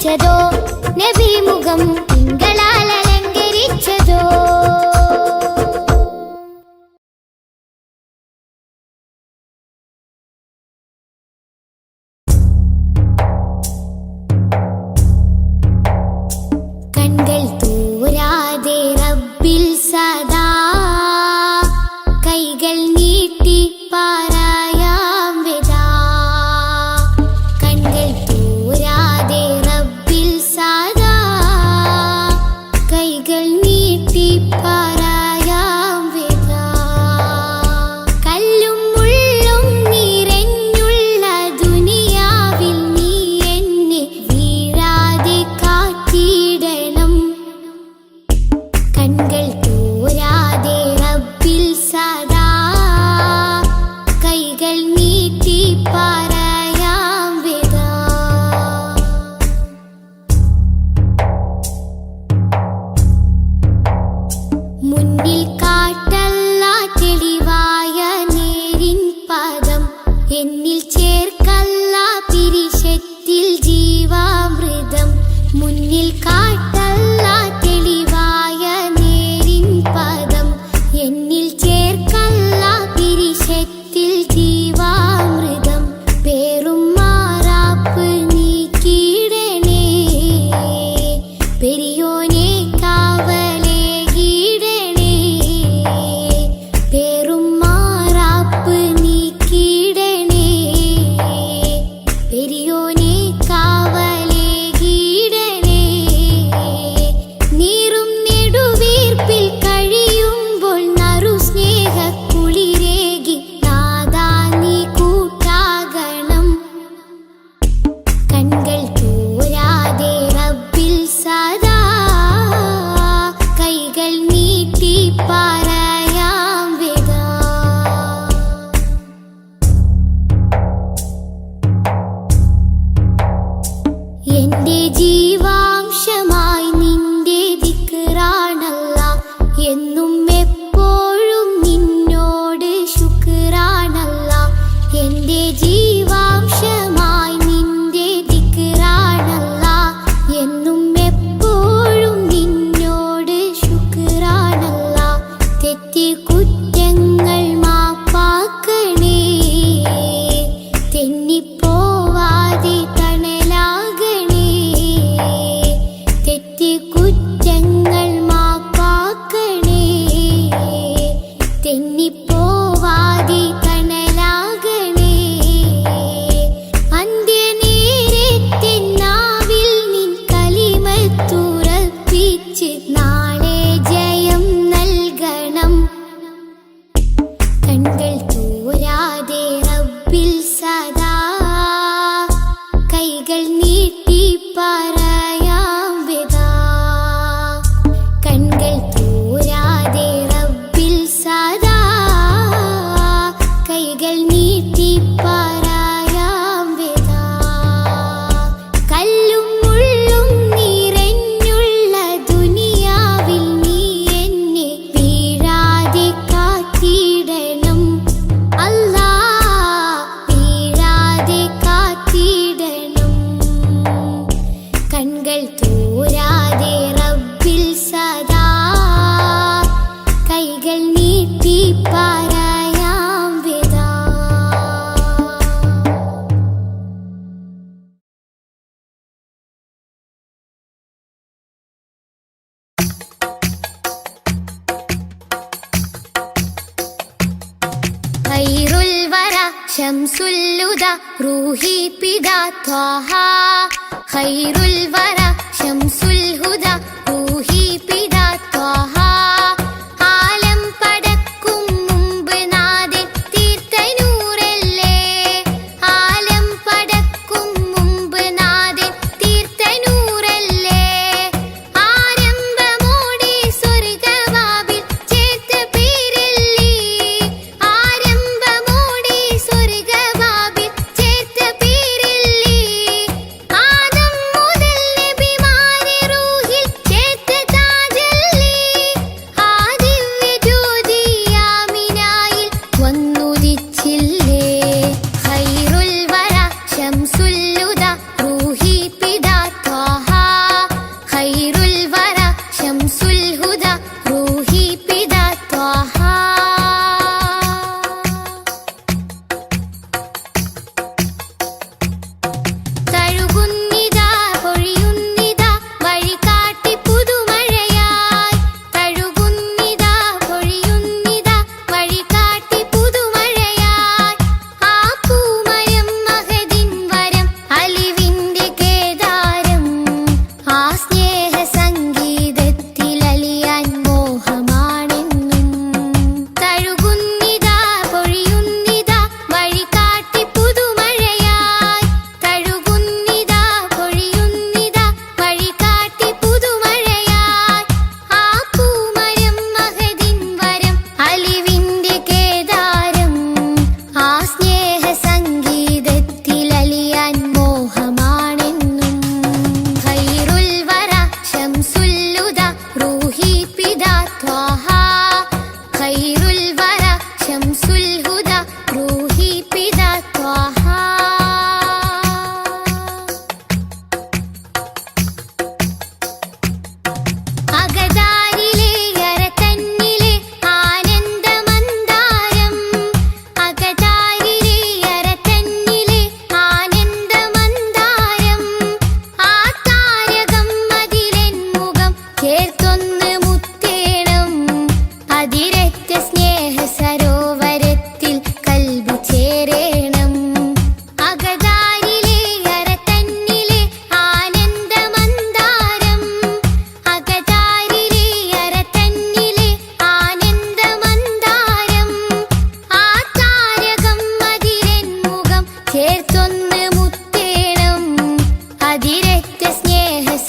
പതിച്ചതോ നബി മുഖം തിങ്കളാൽ അലങ്കരിച്ചതോ. കൺകൾ തോരാതെ റബ്ബിൽ സദാ കൈകൾ നീട്ടി പറയാം വിദാ. കൺകൾ തോരാതെ റബ്ബിൽ സദാ കൈകൾ നീട്ടി പറയാം വിദാ. കല്ലും മുള്ളും നിറഞ്ഞുള്ള ദുനിയാവിൽ നീ എന്നെ വീഴാതെ കാത്തിടണം. കൺകൾ തോരാതെ റബ്ബിൽ സദാ കൈകൾ നീട്ടി പറയാം വിദാ. മുന്നിൽ കാട്ടല്ല തെളിവായ നേരിൻ പദം, എന്നിൽ ചേർക്കല്ല പിരിശത്തിൽ ജീവാമൃതം. മുന്നിൽ കാട്ടല്ല തെളിവായ നേരിൻ പദം, എന്നിൽ ചേർക്കല്ല പിരിശത്തിൽ ജീവാമൃതം. പേറും മാറാപ്പ് നീക്കിയിടണേ പെരിയോനെ കാവലേ കീടണേ. പേറും മാറാപ്പ് നീക്കിയിടണേ പെരിയോനെ കാവലേ കീടണേ. നീറും നെടുവീർപ്പിൽ കഴിയുമ്പോൾ നറു സ്നേഹക്കുളിരേകി നാദാ നീ കൂട്ടാകണം. കൺകൾ തോരാതെ റബ്ബിൽ സദാ കൈകൾ നീട്ടി പറയാം വിദാ. എന്റെ ജീവാംശമായി നിന്റെ ദിക്റാണല്ല, എന്നും എപ്പോഴും നിന്നോട് ശുക്റാണല്ല. എന്റെ ജീവാംശമായി നിന്റെ ദിക്റാണല്ല, എന്നും എപ്പോഴും നിന്നോട് ശുക്റാണല്ല. തെറ്റി കുറ്റങ്ങൾ മാപ്പാക്കണേ തെന്നിപ്പോവാതെ തണലാകണേ. തെറ്റി കുറ്റങ്ങൾ മാപ്പാക്കണേ തെന്നിപ്പോവാതെ തണലാകണേ. അന്ത്യനേരത്തെ നാവിൽ നിൻ കലിമത്തുറപ്പിച്ച് നാളെ ജയം നൽകണം. കൺകൾ തോരാതെ റബ്ബിൽ സദാ കൈകൾ നീട്ടി പറയാം വിദാ. കൺകൾ തോരാതെ റബ്ബിൽ സദാ കൈകൾ നീട്ടി പറയാം വിദാ. കല്ലും മുള്ളും നിറഞ്ഞുള്ള ദുനിയാവിൽ നീ എന്നെ വീഴാതെ കാത്തിടണം. അല്ലാ വീഴാതെ കാത്തിടണം. കൺകൾ തോരാതെ റബ്ബിൽ സദാ കൈകൾ നീട്ടി പറയാം വിദാ. ഖൈറുൽ വറ ശംസുൽ ഹുദ റൂഹി പിതാ ത്വാഹ. ഖൈറുൽ വറ ശംസുൽ ഹുദ റൂഹി പിതാ ത്വാഹ. ആലം പടക്കും മുമ്പ് നാഥൻ തീർത്ത നൂറല്ലേ. ആലം പടക്കും മുമ്പ് നാഥൻ തീർത്ത നൂറല്ലേ. ആരംഭമോടെ സ്വർഗവാതിൽ ചേർത്ത പേരല്ലേ. ആരംഭമോടെ സ്വർഗവാതിൽ ചേർത്ത പേരല്ലേ. ആദം മുതൽ നബിമാരെ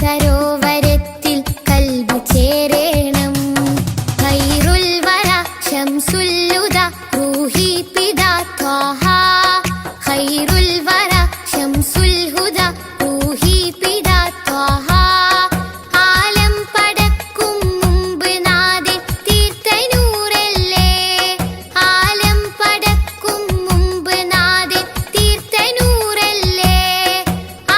സരോവരത്തിൽ കൽബ് ചേരേണം. ഖൈറുൽ വറ ശംസുൽ ഹുദ റൂഹി പിതാ ത്വാഹ. ഖൈറുൽ വറ ശംസുൽ ഹുദ റൂഹി പിതാ ത്വാഹ. ആലം പടക്കും മുമ്പ് നാഥൻ തീർത്ത നൂറല്ലേ. ആലം പടക്കും മുമ്പ് നാഥൻ തീർത്ത നൂറല്ലേ.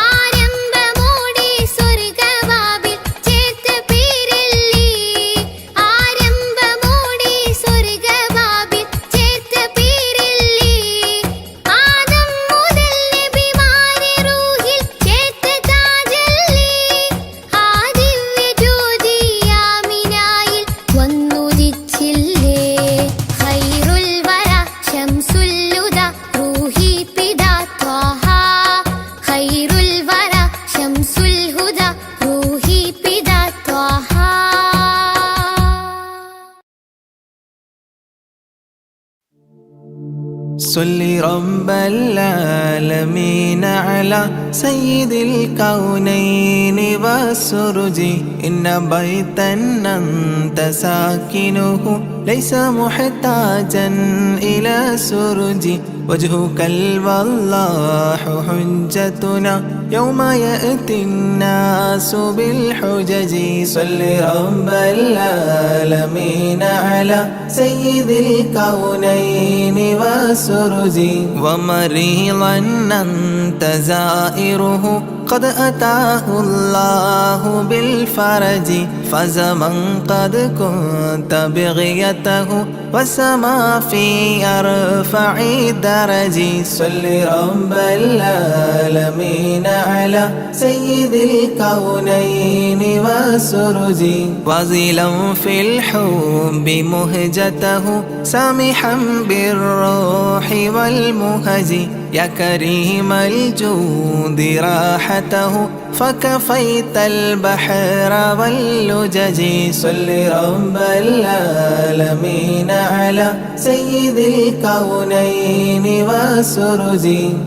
ആരംഭമോടെ സ്വർഗവാതിൽ ചേർത്ത പേരല്ലേ. ആരംഭമോടെ സ്വർഗവാതിൽ ചേർത്ത പേരല്ലേ. ആദം മുതൽ നബിമാരെ റൂഹിൽ ചേർത്ത താജല്ലേ. ആ ദിവ്യ ജ്യോതി ആമിനായിൽ വന്നുദിച്ചില്ലേ. ഖൈറുൽ വറ ശംസുൽ ഹുദ റൂഹി പിതാ ത്വാഹ. ഖൈറുൽ വറ ശംസുൽ ഹുദ റൂഹി പിതാ ത്വാഹ. صل رب العالمين على سيد الكونين والسرج. إن بيتا أنت ساكنه ليس محتاجا إلى سرج. وجهك الوضاح حجتنا يوم يأتي الناس بالحجج. صل رب العالمين على سيد الكونين والسرج. ومريضا أنت زائره قد أتاه الله بالفرج. فزمن قد كنت بغيته وسما في أرفع درج. صل رب العالمين على سيد الكونين والسرج. وزلا في الحب مهجته سامحا بالروح والمهج. يا كريم الجود راحته فكفيت البحر واللجج. صل رب العالمين على سيد الكونين والسرج.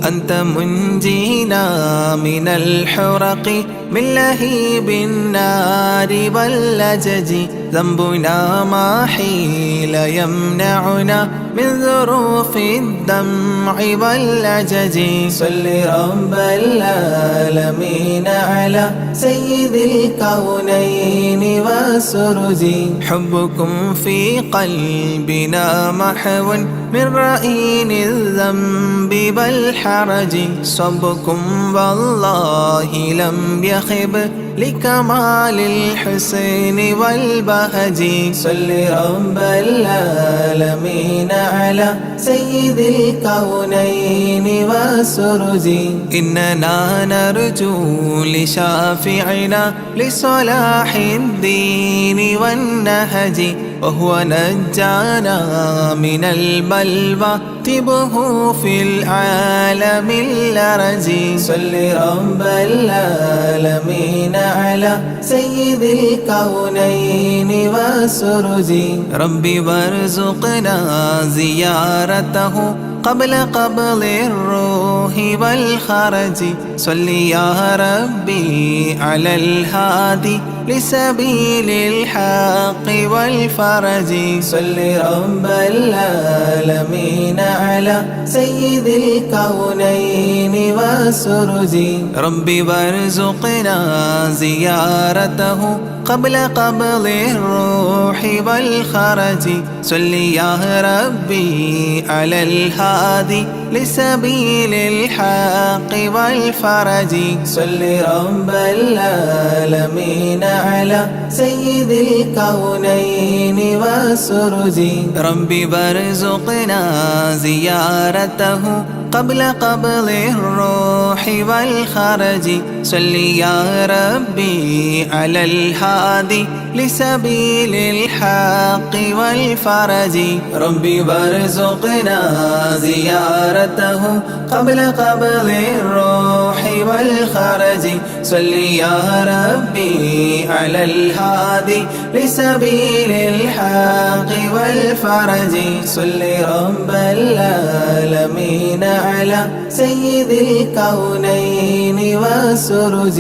أنت منجينا من الحرق من لهيب النار واللجج. ذنبنا ما حيل يمنعنا من ذروف الدمع والعجج. صل رب العالمين على سيد الكونين والسرج. حبكم في قلبنا محو من رأين الذنب والحرج. صبكم والله لم يخب لكمال الحسن والبهج. صل رب العالمين على سيد الكونين والسرج. إننا نرجو لشافعنا لصلاح الدين والنهج. وهو نجانا من البلوى طبه في العالم الأرج. صل رب العالمين على سيد الكونين والسرج. ربي وارزقنا زيارته قبل قبض الروح والخرج. صل يا ربي على الهادي لسبيل الحق والفرج. صل رب العالمين على سيد الكونين والسرج. ربي وارزقنا زيارته قبل قبض الروح والخرج. صل يا ربي على الهادي لسبيل الحق والفرج. صل رب العالمين على سيد الكونين والسرج. ربي وارزقنا زيارته قبل قبض الروح والخرج. صل يا ربي على الهادي لسبيل الحق والفرج. ربي وارزقنا زيارته قبل قبض الروح والخرج. صل يا ربي على الهادي لسبيل الحق والفرج. صل رب العالمين على سيد الكونين والسرج.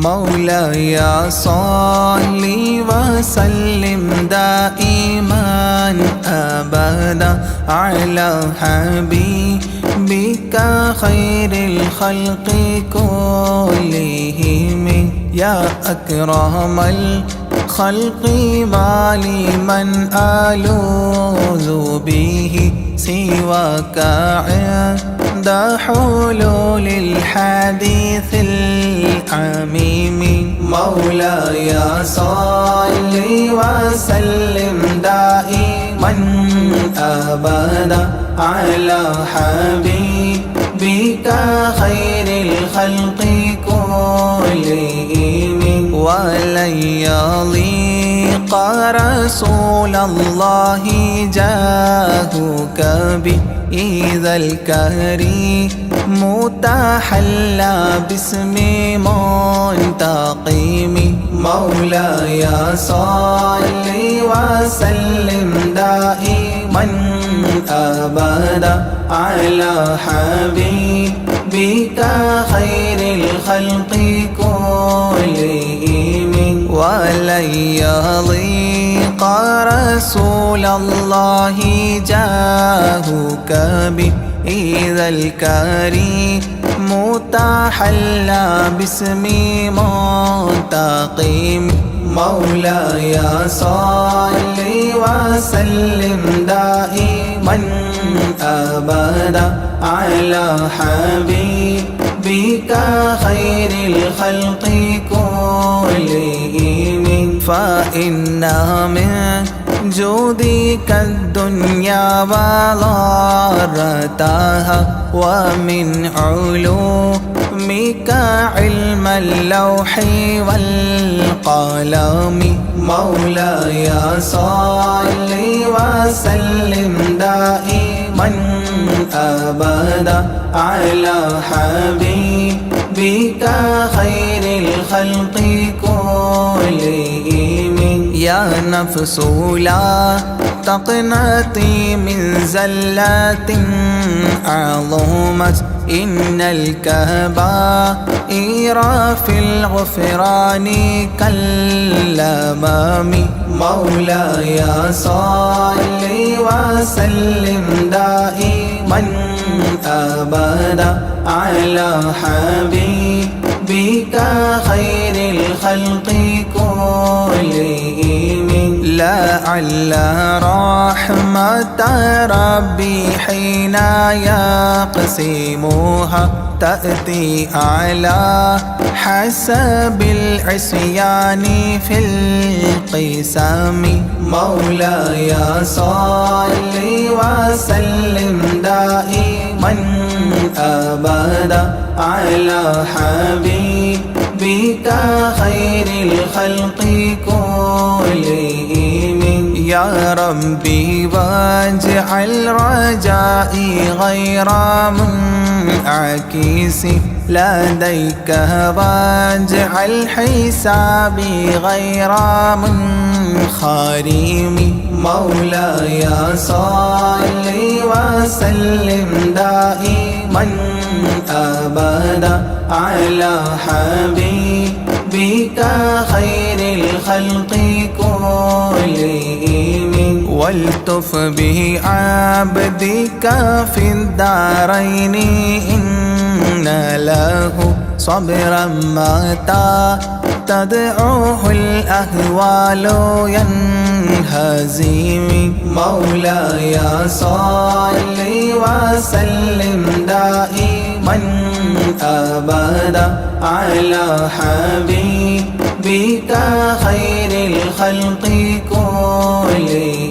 مولاي صل وسلم دائما أبدا على حبيبك خير الخلق كلهم يا أكرم الخلق ما لمن ألوذ به سواك عند حلول الحديث العميم مولاي صل وسلم دائما أبدا على حبيبك خير الخلق كلهم ولن يضيق رسول الله جاهك بإذا الكريم تحلى باسم منتقم مولاي صل وسلم دائما أبدا على حبيبك خير الخلق كلهم ولن يضيق رسول الله جاهك بإذا الكريم تحلى باسم منتقم مولاي صل وسلم دائما أبدا على حبيبك خير الخلق كلهم فإن من جودك الدنيا وضارتها ومن علومك علم اللوح والقلم مولاي صل وسلم دائما أبدا على حبيبك خير الخلق كلهم يا نفس لا تقنطي من زلات عظمت إن الكبائر في الغفران كالأمام مولاي صل وسلم دائما أبدا على حبيبك خير الخلق كلهم لعل رحمة ربي حين يقسمها تأتي على حسب العصيان في القسم مولاي صل وسلم دائما أبدا على حبيبك خير الخلق كلهم يا ربي واجعل رجائي غير منعكس لديك واجعل حسابي غير منخرم مولاي صل وسلم دائما أبدا على حبيبك خير الخلق كلهم والتف به عبدك في الدارين إن له صبرا متى تدعوه الأهوال ينهزم مولاي صل وسلم دائما أبدا على حبيبك خير الخلق كلهم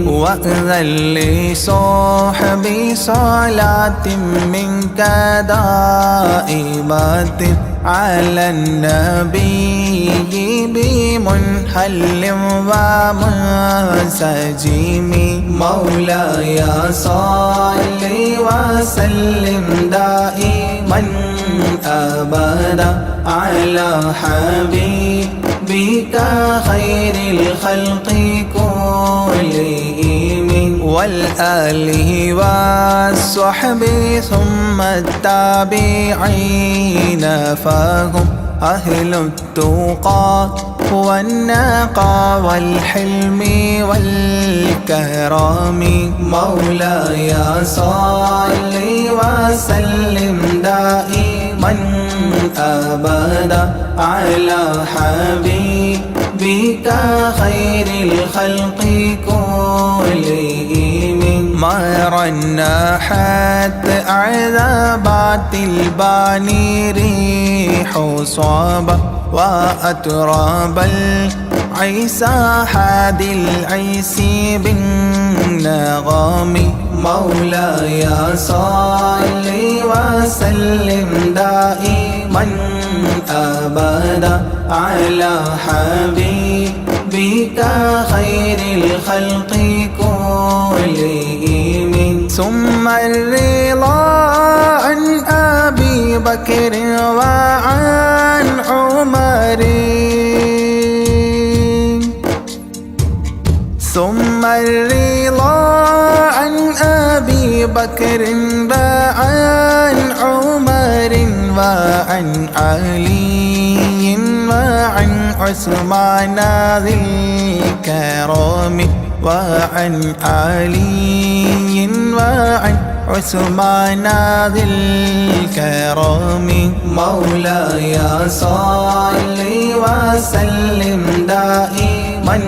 وأذن لصحبي صلاة منك دائمة على النبي بمنحل ومنسجم مولاي صل وسلم دائما أبدا على حبيبك خير الخلق كلهم والآله والصحب ثم التابعين فهم أهل التقى والنقى والحلم والكرم مولاي صل وسلم دائما أبدا على حبيبك خير الخلق كلهم مر النحت عذابات الباني ريح صابة وأتراب العيسى حاد العيس بالنغم مولاي صل وسلم دائما أبدا على حبيبك خير الخلق كلهم ثم الرضا عن أبي بكر وعن عمر ثم الرضا عن أبي بكر وعن عمر وعن علي وعن عثمان ذي الكرم وعن علي وعن عثمان ذي الكرم مولاي صل وسلم دائما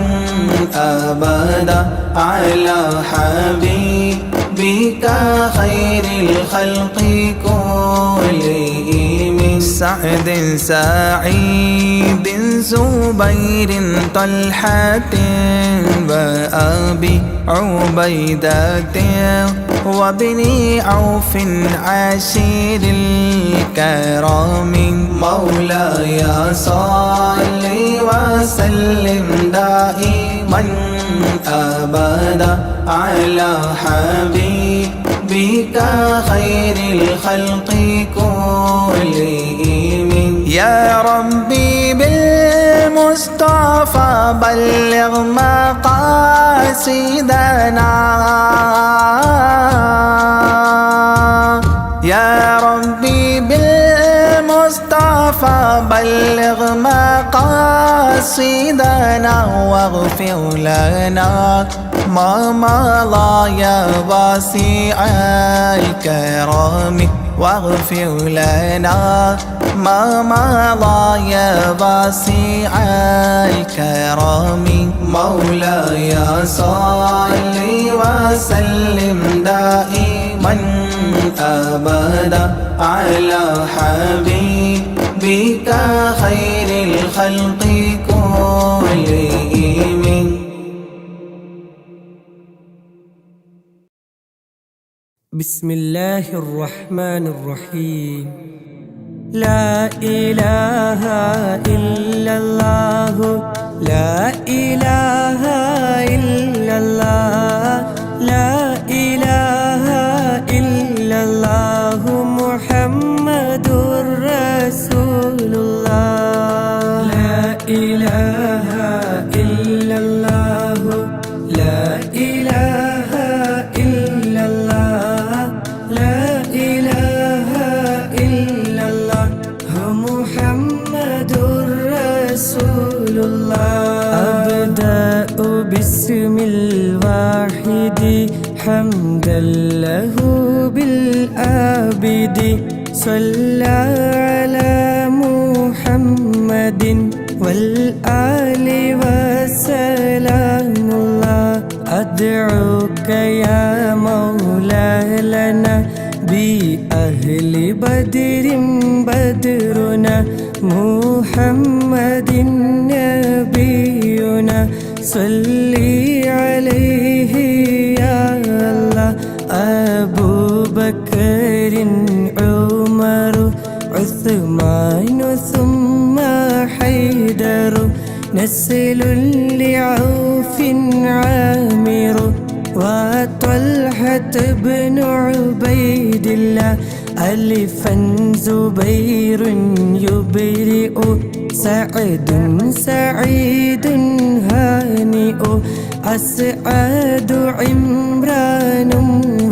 أبدا على حبيبك خير الخلق كلهم سعد سعيد زبير طلحة وأبي عبيدة وابن عوف عشير الكرام مولاي صل وسلم دائما أبدا على حبيبك خير الخلق كلهم يا ربي بالمصطفى بلغ مقاصدنا يا ربي بالمصطفى بلغ مقاصدنا واغفر لنا ما مضى يا واسع الكرم واغفر لنا ما مضى يا واسع الكرم مولاي صل وسلم دائما أبدا على حبيبك خير الخلق كلهم بسم الله الرحمن الرحيم لا إله إلا الله لا إله إلا الله لا إله إلا الله محمد رسول الله لا إله إلا الله لا إله إلا الله لا إله إلا الله محمد رسول الله أبدأ باسم الواحد حمدا له بالآبد صلى على محمد والآل وسلام الله أدعوك يا مولاي لنا بأهل بدر بدرنا محمد نبينا صلي عليه يا الله أبو بكر عمر عثمان ثم حيدر نسل لعوف عامر وطلحة بن عبيد الله ألفا زبير يبرئ سعد سعيد هانئ أسعد عمران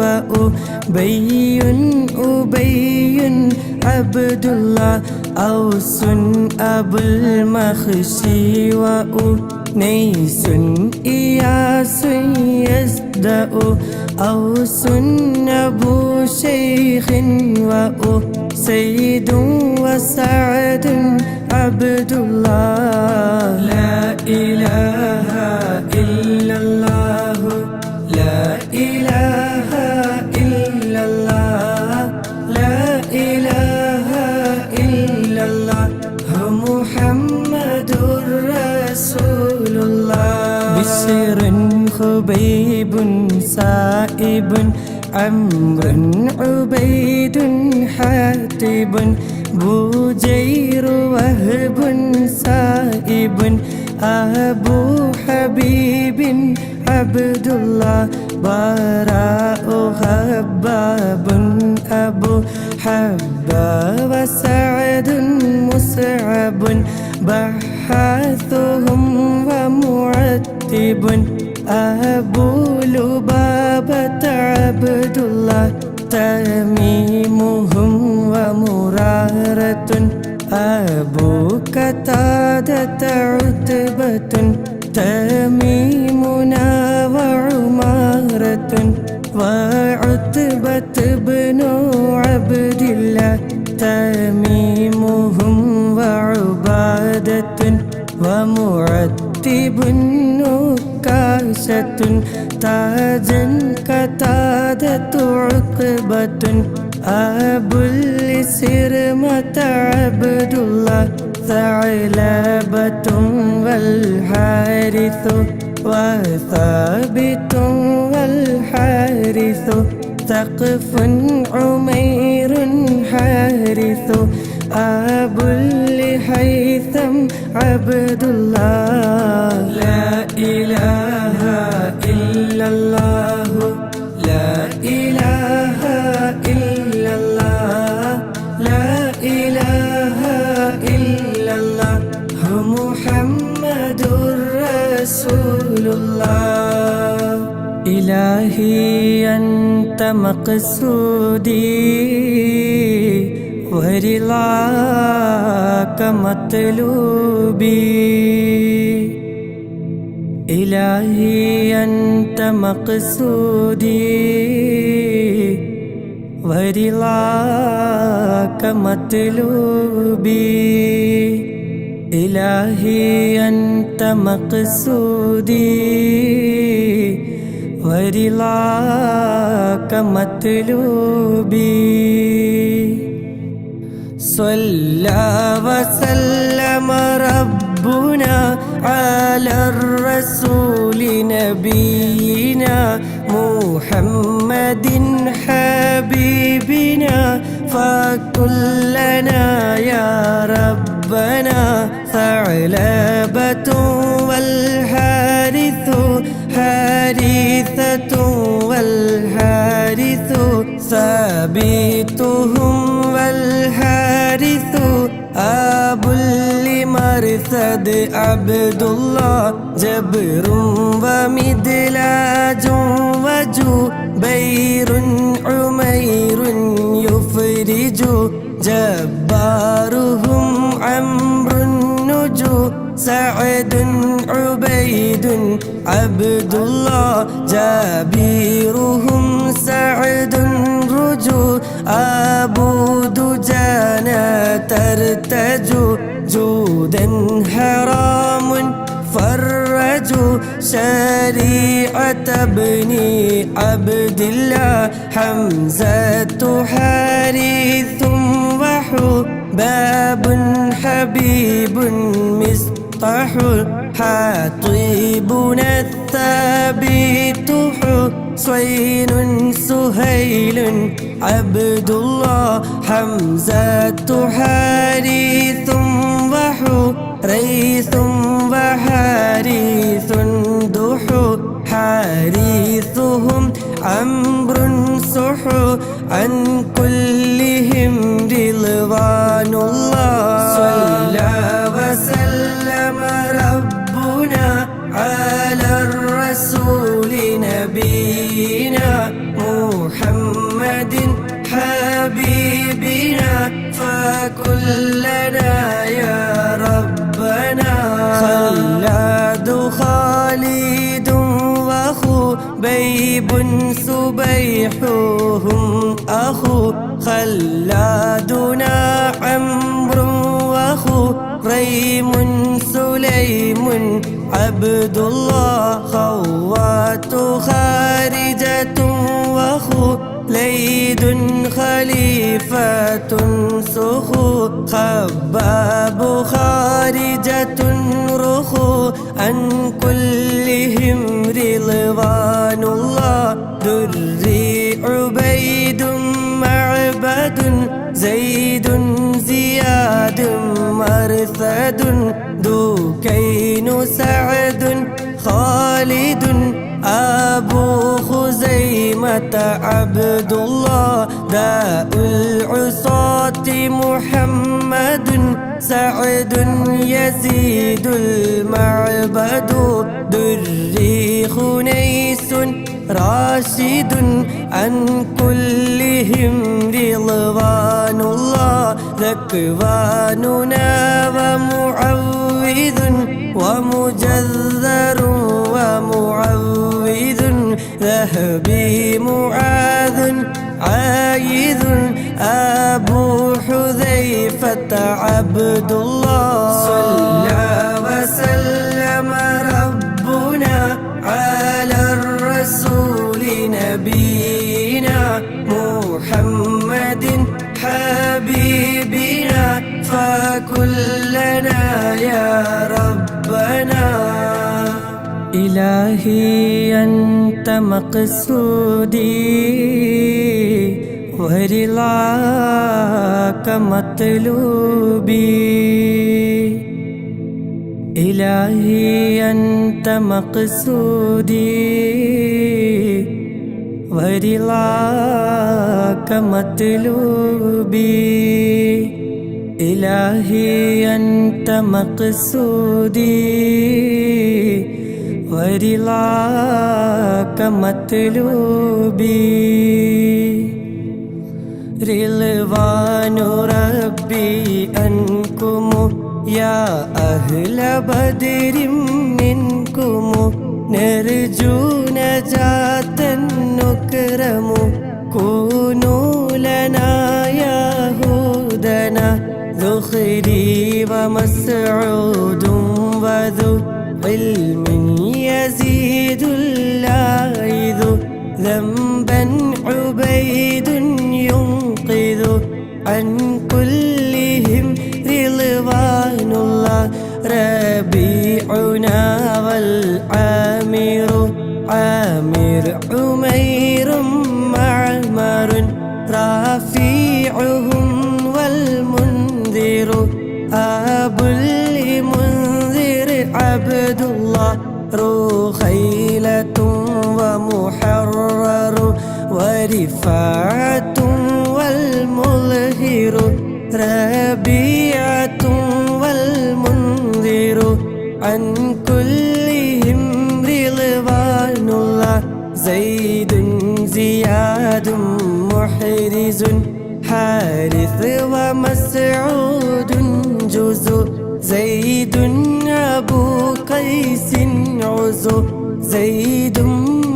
وأبي أبي عبد الله أوس أبو المخشي وأنيس إياس يزدأ أوس أبو شيخ وأسيد وسعد عبد الله لا إله إلا الله لا إله إلا الله لا إله إلا الله محمد رسول الله بشر خبيب سائب عمرو عبيد حاتب بوجير وهب سائب أبو حبيب عبد الله براء خباب أبو حبا وسعد مسعب بحاثهم ومعتب أبو لبابة عبد الله تميمهم ومرارة أبو قتادة عتبة تميمنا وعمارة وعتبة بن عبد الله تميمهم وعبادة ومعتب نكاشة تاجا قتادة عقبة أبو السرمة عبد الله ثعلبة والحارث وثابت والحارث ثقف عمير حارث أبو الهيثم عبد الله لا إله إلا الله لا إله إلا الله لا إله إلا الله محمد رسول الله إلهي أنت مقصودي ورضاك مطلوبي إلهي أنت مقصودي ورضاك مطلوبي إلهي أنت مقصودي ورضاك مطلوبي صلى وسلم ربنا على الرسول نبينا محمد حبيبنا فكلنا يا ربنا ثعلبة والحارث حارثة والحارث ثابتهم والحارث أبو المرثد عبد الله جبر ومدلاج وجبير عمير يفرج جبارهم عمرو النجو سعد عبيد عبد الله جابيرهم سعد رجو أبو دجانا ترتجو جودا حرام فرجوا شريعة ابن عبد الله حمزة حارث وحباب حبيب مصطح حاطبنا الثابت حسين سهيل عبد الله حمزة حارث وحريث وحارث دحو حارثهم عمرو سحو عن كلهم رضوان الله صلى وسلم ربنا على الرسول نبينا محمد حبيبنا فكلنا ريب سبيحهم أخو خلادنا عمرو وأخو ريم سليم عبد الله خوات خارجة وأخو ليد خليفة سخو خباب خارجة رخو عن كلهم رضوان الله دري عبيد معبد زيد زياد مرثد دوكين سعد خالد أبو خزيمة عبد الله داء العصاة محمد سعد يزيد المعبد دري خنيس راشد عن كلهم رضوان الله ذكواننا ومعوذ ومجذر ومعوذ ذهبي معاذ عايذ أبو حذيفة عبد الله صلى وسلم ربنا على الرسول نبينا محمد حبيبنا فكلنا يا ربنا إلهي أنت مقصودي ورضاك مطلوبي إلهي أنت مقصودي ورضاك مطلوبي إلهي أنت مقصودي ورضاك مطلوبي رضوان ربي أنكم يا أهل بدر منكم نرجو نجاة نكرم كونوا لنا يهودنا ذخري ومسعود وذو علم يزيد اللاعذ ذنبا عبيد ينقذ عن كلهم رضوان الله ربيعنا والعامر عامر عمير معمر رافيعهم والمنذر أبو المنذر عبد الله رخيلة ومحرر ورفاعة والمظهر ربيعة والمنذر عن كلهم رضوان الله زيد زياد محرز حارث ومسعود جزء زيد أبو قيس عزو زيد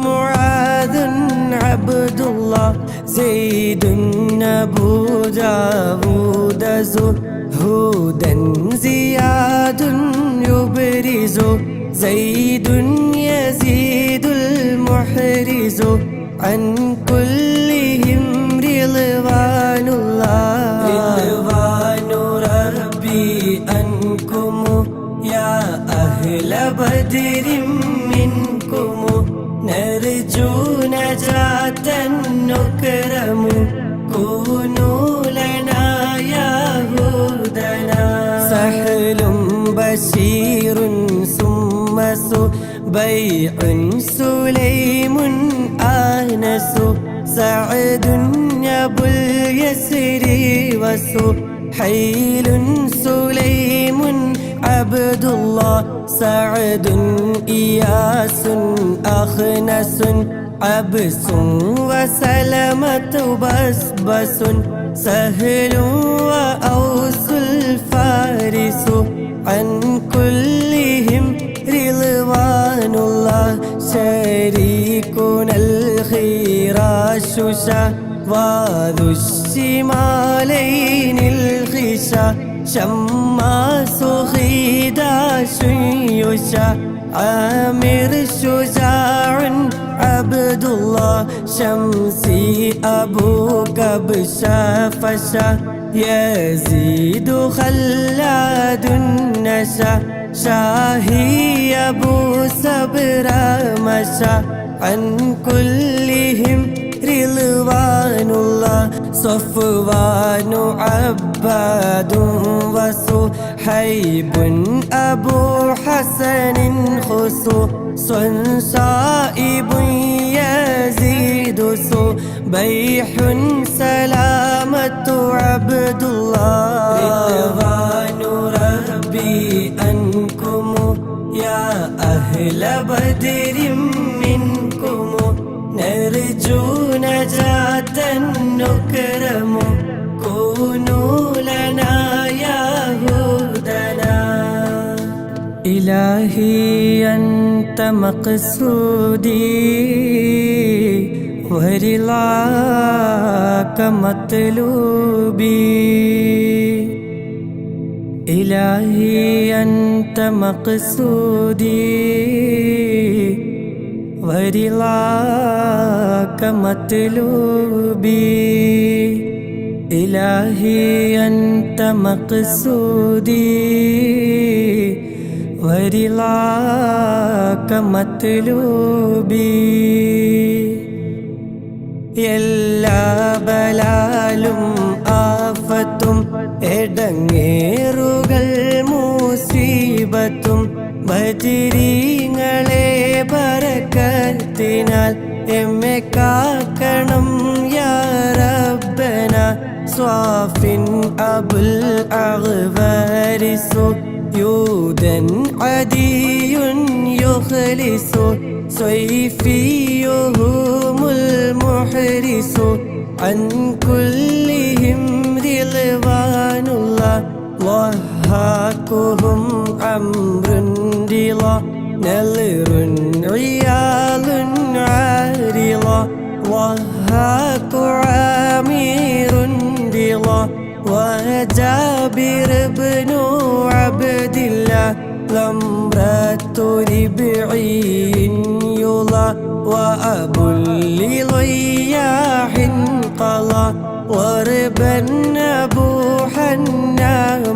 معاذ عبد الله زيد أبو داود زهودا زياد يبرز زيد يزيد المحرز عن كلهم رضوان الله رضوان ربي أنكم يا أهل بدر منكم نرجو نجاة نكرم كونوا لنا يهودنا سهل بشير ثم بيع سليم آنس سعد أبو اليسر وسحيل سليم عبد الله سعد إياس أخنس عبس وسلمة بسبس سهل وأوس الفارس عن كلهم رضوان الله شريكنا ششا وذو الشمالين الخشا شماس خداش يشا عامر شجاع عبد الله شمسي أبو كبشا فشا يزيد خلاد النشا شاهي أبو صبر مشى عن كلهم رضوان الله صفوان عباد وصهيب أبو حسن خصوص صائب يزيد صبيح سلامة عبد الله رضوان ربي أنكم يا أهل بدر منكم نرجو نجاة نكرم كونوا لنا يا هدنا إلهي أنت مقصودي ورضاك مطلوبي إلهي أنت مقصودي ورضاك مطلوبي إلهي أنت مقصودي ورضاك مطلوبي എല്ലാ ബലാലും ആഫത്തും എടങ്ങേറുകൾ മുസീബത്തും ബദരീങ്ങളെ ബറക്കത്തിനാൽ എമ്മെ കാക്കണം യാ റബ്ബന സ്വാഫിൻ അബുൽ അഗ്വാരിസു യൂദൻ അദിയുൻ യുഖ്ലിസു صيفيهم المحرس عن كلهم رضوان الله ضحاكهم عمر رضا نلر عيال عارضة ضحاك عامر رضا وجابر بن عبد الله لمرة ربعي يلا وأبو لضياح قضى وربا أبوحا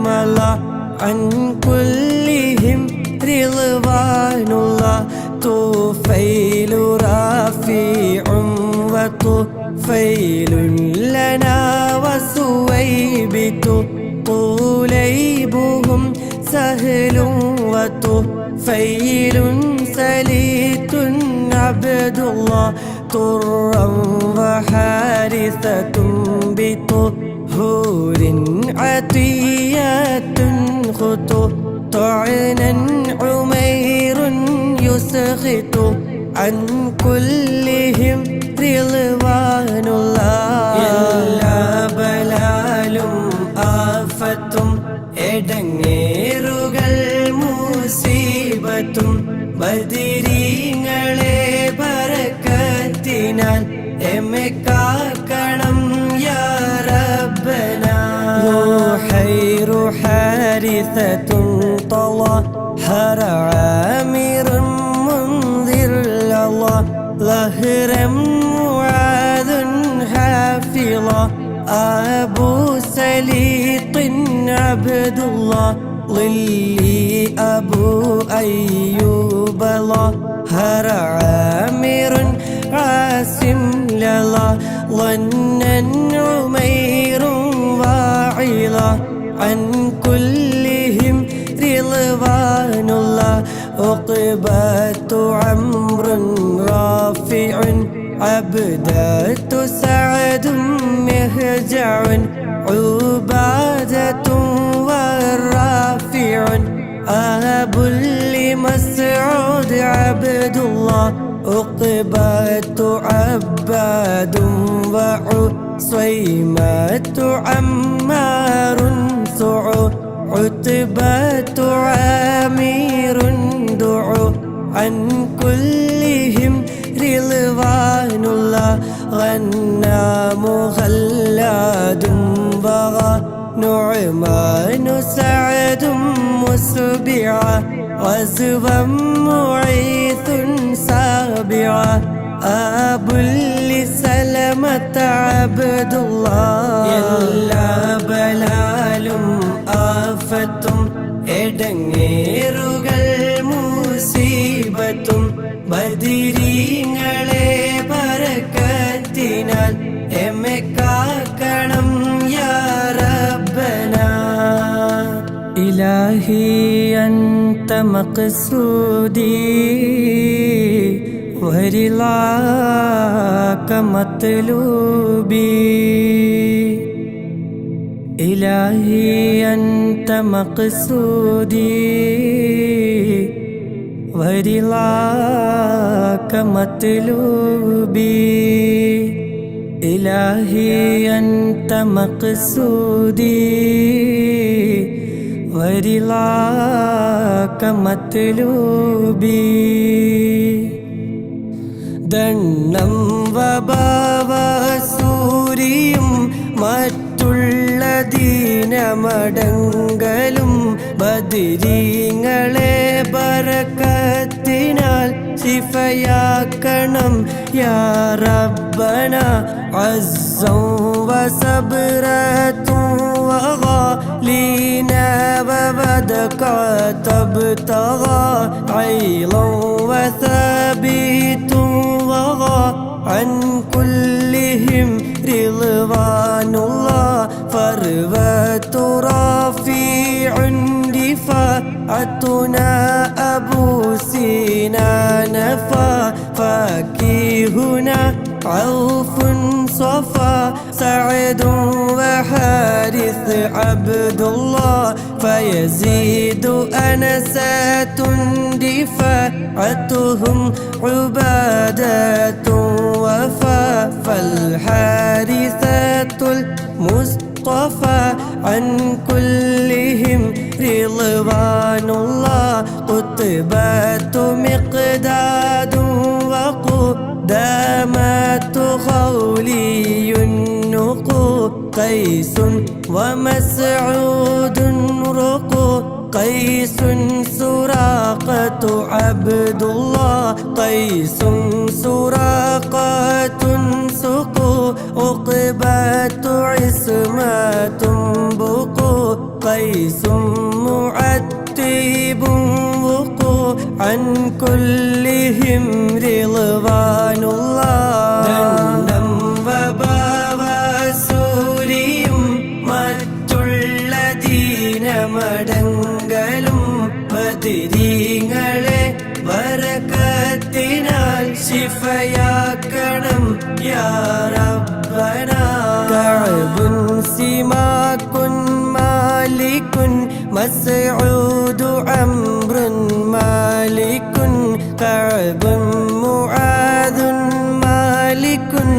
ملا عن كلهم رضوان الله طفيل رافع وطفيل لنا وسويبت طليبهم سهل وطفيل سليت عبد الله طرا وحارثة بطهور عطيات خطو طعنا عمير يسخط عن كلهم رضوان الله എല്ലാ ബലാലും ആഫത്തും എടങ്ങേറുകൾ മുസീബത്തും ബദരീങ്ങളെ ബറക്കത്തിനാൽ എമ്മെ കാക്കണം യാ റബ്ബന روحير حارثة طلحر عامر منذر الله ظهرا معاذ حافظا أبو سليط عبد الله ظلي أبو أيوب ظهر عامر عاصم لله ظنا عمير واعظا عن كلهم رضوان الله عقبة عمرو رافع عبدة سعد مهجع عبادة والرافع أبو لمسعود عبد الله عقبة عباد وعصيمة عمار عتبة عامر دعو عن كلهم رضوان الله غنام خلاد بغى نعمان سعد مسبعا غزوا معيث سابعا أبو لسلمة عبد الله എല്ലാ ബലാലും ആഫത്തും എടങ്ങേറുകൾ മുസീബത്തും ബദിരീങ്ങളെ ബറക്കത്തിനാൽ എമ്മെ കാക്കണം യാ റബ്ബനാ ഇലാഹി അൻത മഖ്സൂദി വരിളാക മത്ലൂബി ഇലാഹി അൻത മഖ്സൂദി വരിളാക മത്ലൂബി ഇലാഹി അൻത മഖ്സൂദി വരിളാക മത്ലൂബി ദണ്ണം വബാവസൂരിയും മറ്റുള്ള ദീനമടങ്കലും ബദിരീങ്ങളെ ബറക്കത്തിനാൽ ശിഫയാക്കണം യാ റബ്ബന അസ്സൻ വസബ്റത്തുൻ വഗാലീന വബദക തബ്തഗാ ഐളൻ വസബീതുൻ വഗാ عن كلهم رضوان الله فروة رفيع دفاعتنا أبو سنان فاكهنا عوف صفا سعد وحارث عبد الله فيزيد أنسات دفاعتهم عبادة وفا فالحارثة المصطفى عن كلهم رضوان الله قطبات مقداد وقدامات خولي النقو قيس ومسعود رقو قيس سراقة عبد الله قيس سراقة سقو عقبة عصمة بقو قيس معتب وقو عن كلهم رضوان الله ദണ്ഡം വബാവസൂരിയും മറ്റുള്ള ദീനമടങ്കലും ബദിരീങ്ങളെ ബറക്കത്തിനാൽ ശിഫയാക്കണം യാ റബ്ബന കഅബുൻ സിമാകുൻ മാലികുൻ മസ്ഊദു അംറുൻ മാലികുൻ കഅബുൻ മുആദുൻ മാലികുൻ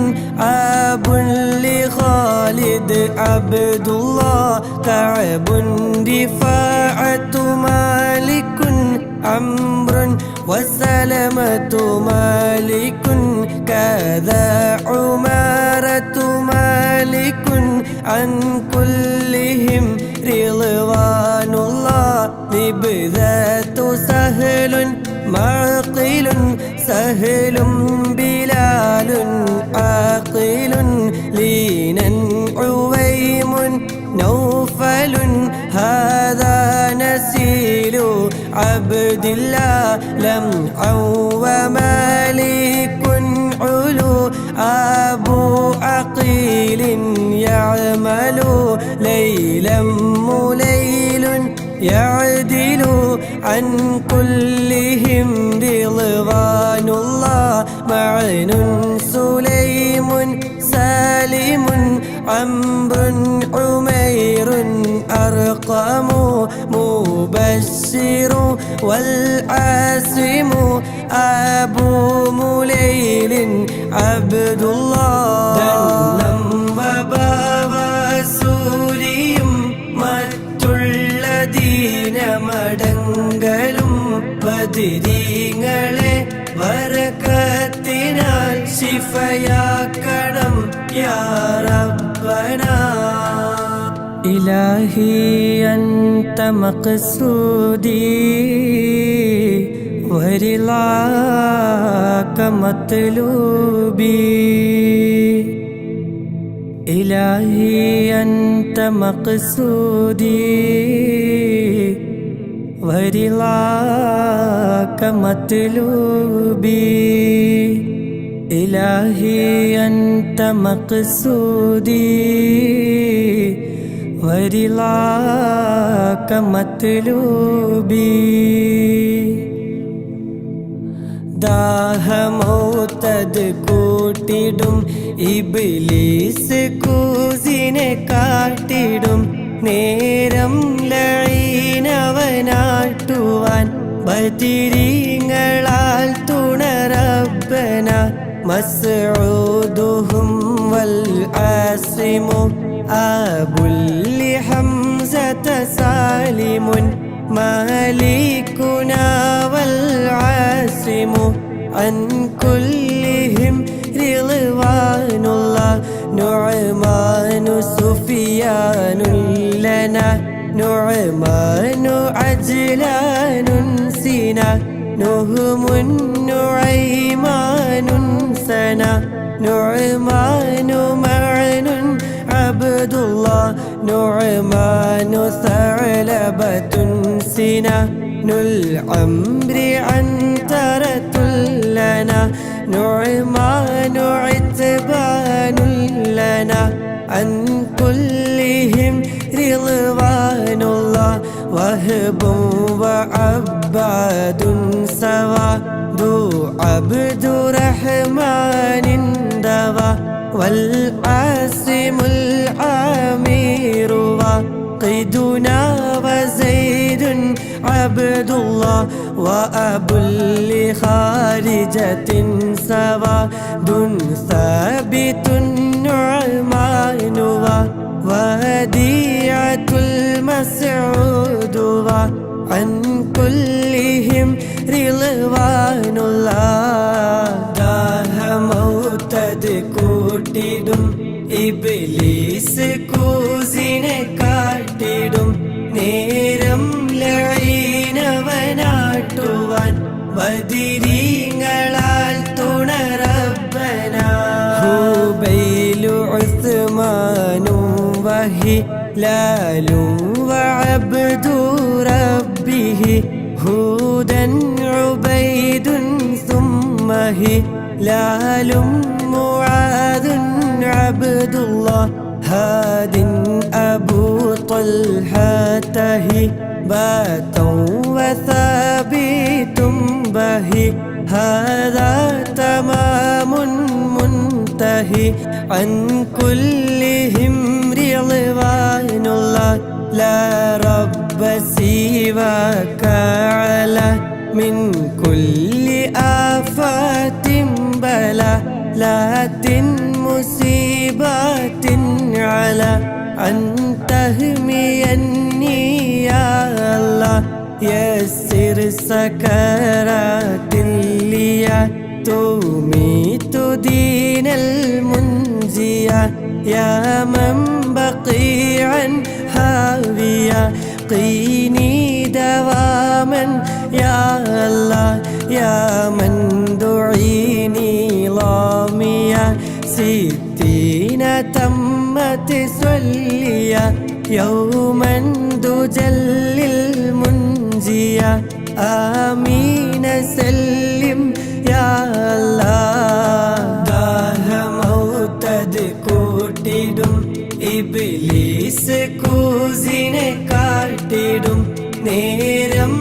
അബുൻ لخالد عبد الله كعب رفاعة مالك عمرو وسلمة مالك كذا عمارة مالك عن كلهم رضوان الله لبذات سهل معقل سهل بلال عاقل لينا عويم نوفل هذا نسيل عبد الله لمعا ومالك علو أبو عقيل يعمل ليلا مليل يعدل عن كلهم رضوان الله معن سليم سالم عمرو عمير أرقم مبشر والعاصم أبو مليل عبد الله ദണ്ഡം വബാവസൂരിയും മറ്റുള്ള ദീനമടങ്കലും ബദിരീങ്ങളെ ബദിരീങ്ങളെ ബറകത്തിനാൽ ശിഫയാക്കണം യാ റബ്ബനാ ഇലാഹി അൻത മഖ്സൂദി വരിളാക മത്ലൂബി ഇലാഹി അൻത മഖ്സൂദി വരിളാക മത്ലൂബി ഇലാഹി അൻത മഖ്സൂദി വരിളാക മത്ലൂബി ദാഹമൗതദ് കൂട്ടിടും ഇബ്ലീസ് കൂസിനെ കാട്ടിടും നേരം ലഈനവനാട്ടുവാൻ ബദിരീങ്ങളാൽ തുണറബ്ബന മസ്ഊദുഹും വൽ ആസിമു അബുൽ ഹംസത സാലിമുൻ മാലികുനാ വൽ ആസിമു അൻ കുല്ലിഹിം റിളവാനുല്ലാഹ് നുഅ്മാനു സുഫിയാനുൽ ലനാ നുഅ്മാനു അജ്ലാനുൻ സിനാ നുഹ്മുൻ നുഐമാനുൻ സനാ നുഅ്മാനു മഅനുൻ അബ്ദുല്ലാഹ് നുഅ്മാനു സഅലബത്തുൻ സിനാ നുൽ അംരി അൻതറത്തുൽ ലനാ നുഅ്മാനു ഇത്ബാനുൽ ലനാ അൻ കുല്ലിഹിം റിളവാനുല്ലാഹ് വഹബും വഅബ്ബാദുൻ സവാ ദു അബ്ദു റഹ്മാനിൻ ദവാ വൽ ആസിമുൽ ആമീറു വഖിദുനാ വസൈദുൻ അബ്ദുല്ലാഹ് വഅബുൽ ഖാരിജത്തിൻ സവാ ദുൻ സാബിതുൻ നുഅ്മാനു വദീഅത്തുൽ മസ്ഊദു അൻ കുല്ലിഹിം റിളവാനുല്ലാഹ് ദാഹമൗതദ് കൂട്ടിടും ഇബ്ലീസ് കൂസിനെ കാട്ടിടും നേരം ലഈനവനാട്ടുവാൻ ബദിരീങ്ങളാൽ തുണറബ്ബനാ ഹുബൈലു ഉസ്മാനും വഹിലാലും വഅബ്ദു റബ്ബിഹി ഹൂദൻ ഉബൈദുൻ സുമ്മ ഹിലാലും മുആദുൻ അബ്ദുല്ലാഹ് ഹാദിൻ അബൂ ത്വൽഹതഹി ബാതൗ വസാബിതും ബഹി ഹാദാ തമാമുൻ മുൻതഹി അൻ കുല്ലിഹിം റിളവാനുല്ലാഹ് ലാ റബ്ബ സിവാക അലാ മിൻ കുല്ലി ആഫാത്തിൻ ബലാ ലാത്തിൻ മുസീബാത്തിൻ അലാ അൻ തഹ്മിയന്നി യാ അല്ലാഹ് യസ്സിർ സകറാത്തിൽ ലിയാ തുമീതു ദീനൽ മുൻജിയ യാ മൻ ബഖീഅൻ ഹാവിയ قيني دواما يا الله يا من دعيني ضاميا 60 تمت سليا يوما دجل المنجيا آمين سلم يا الله ദാഹമൗതദ് കൂട്ടിടും ഇബ്ലീസ് കൂസിനെ കാട്ടിടും നേരം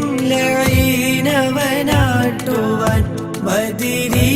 ലഈനവനാട്ടുവാൻ ബദിരീ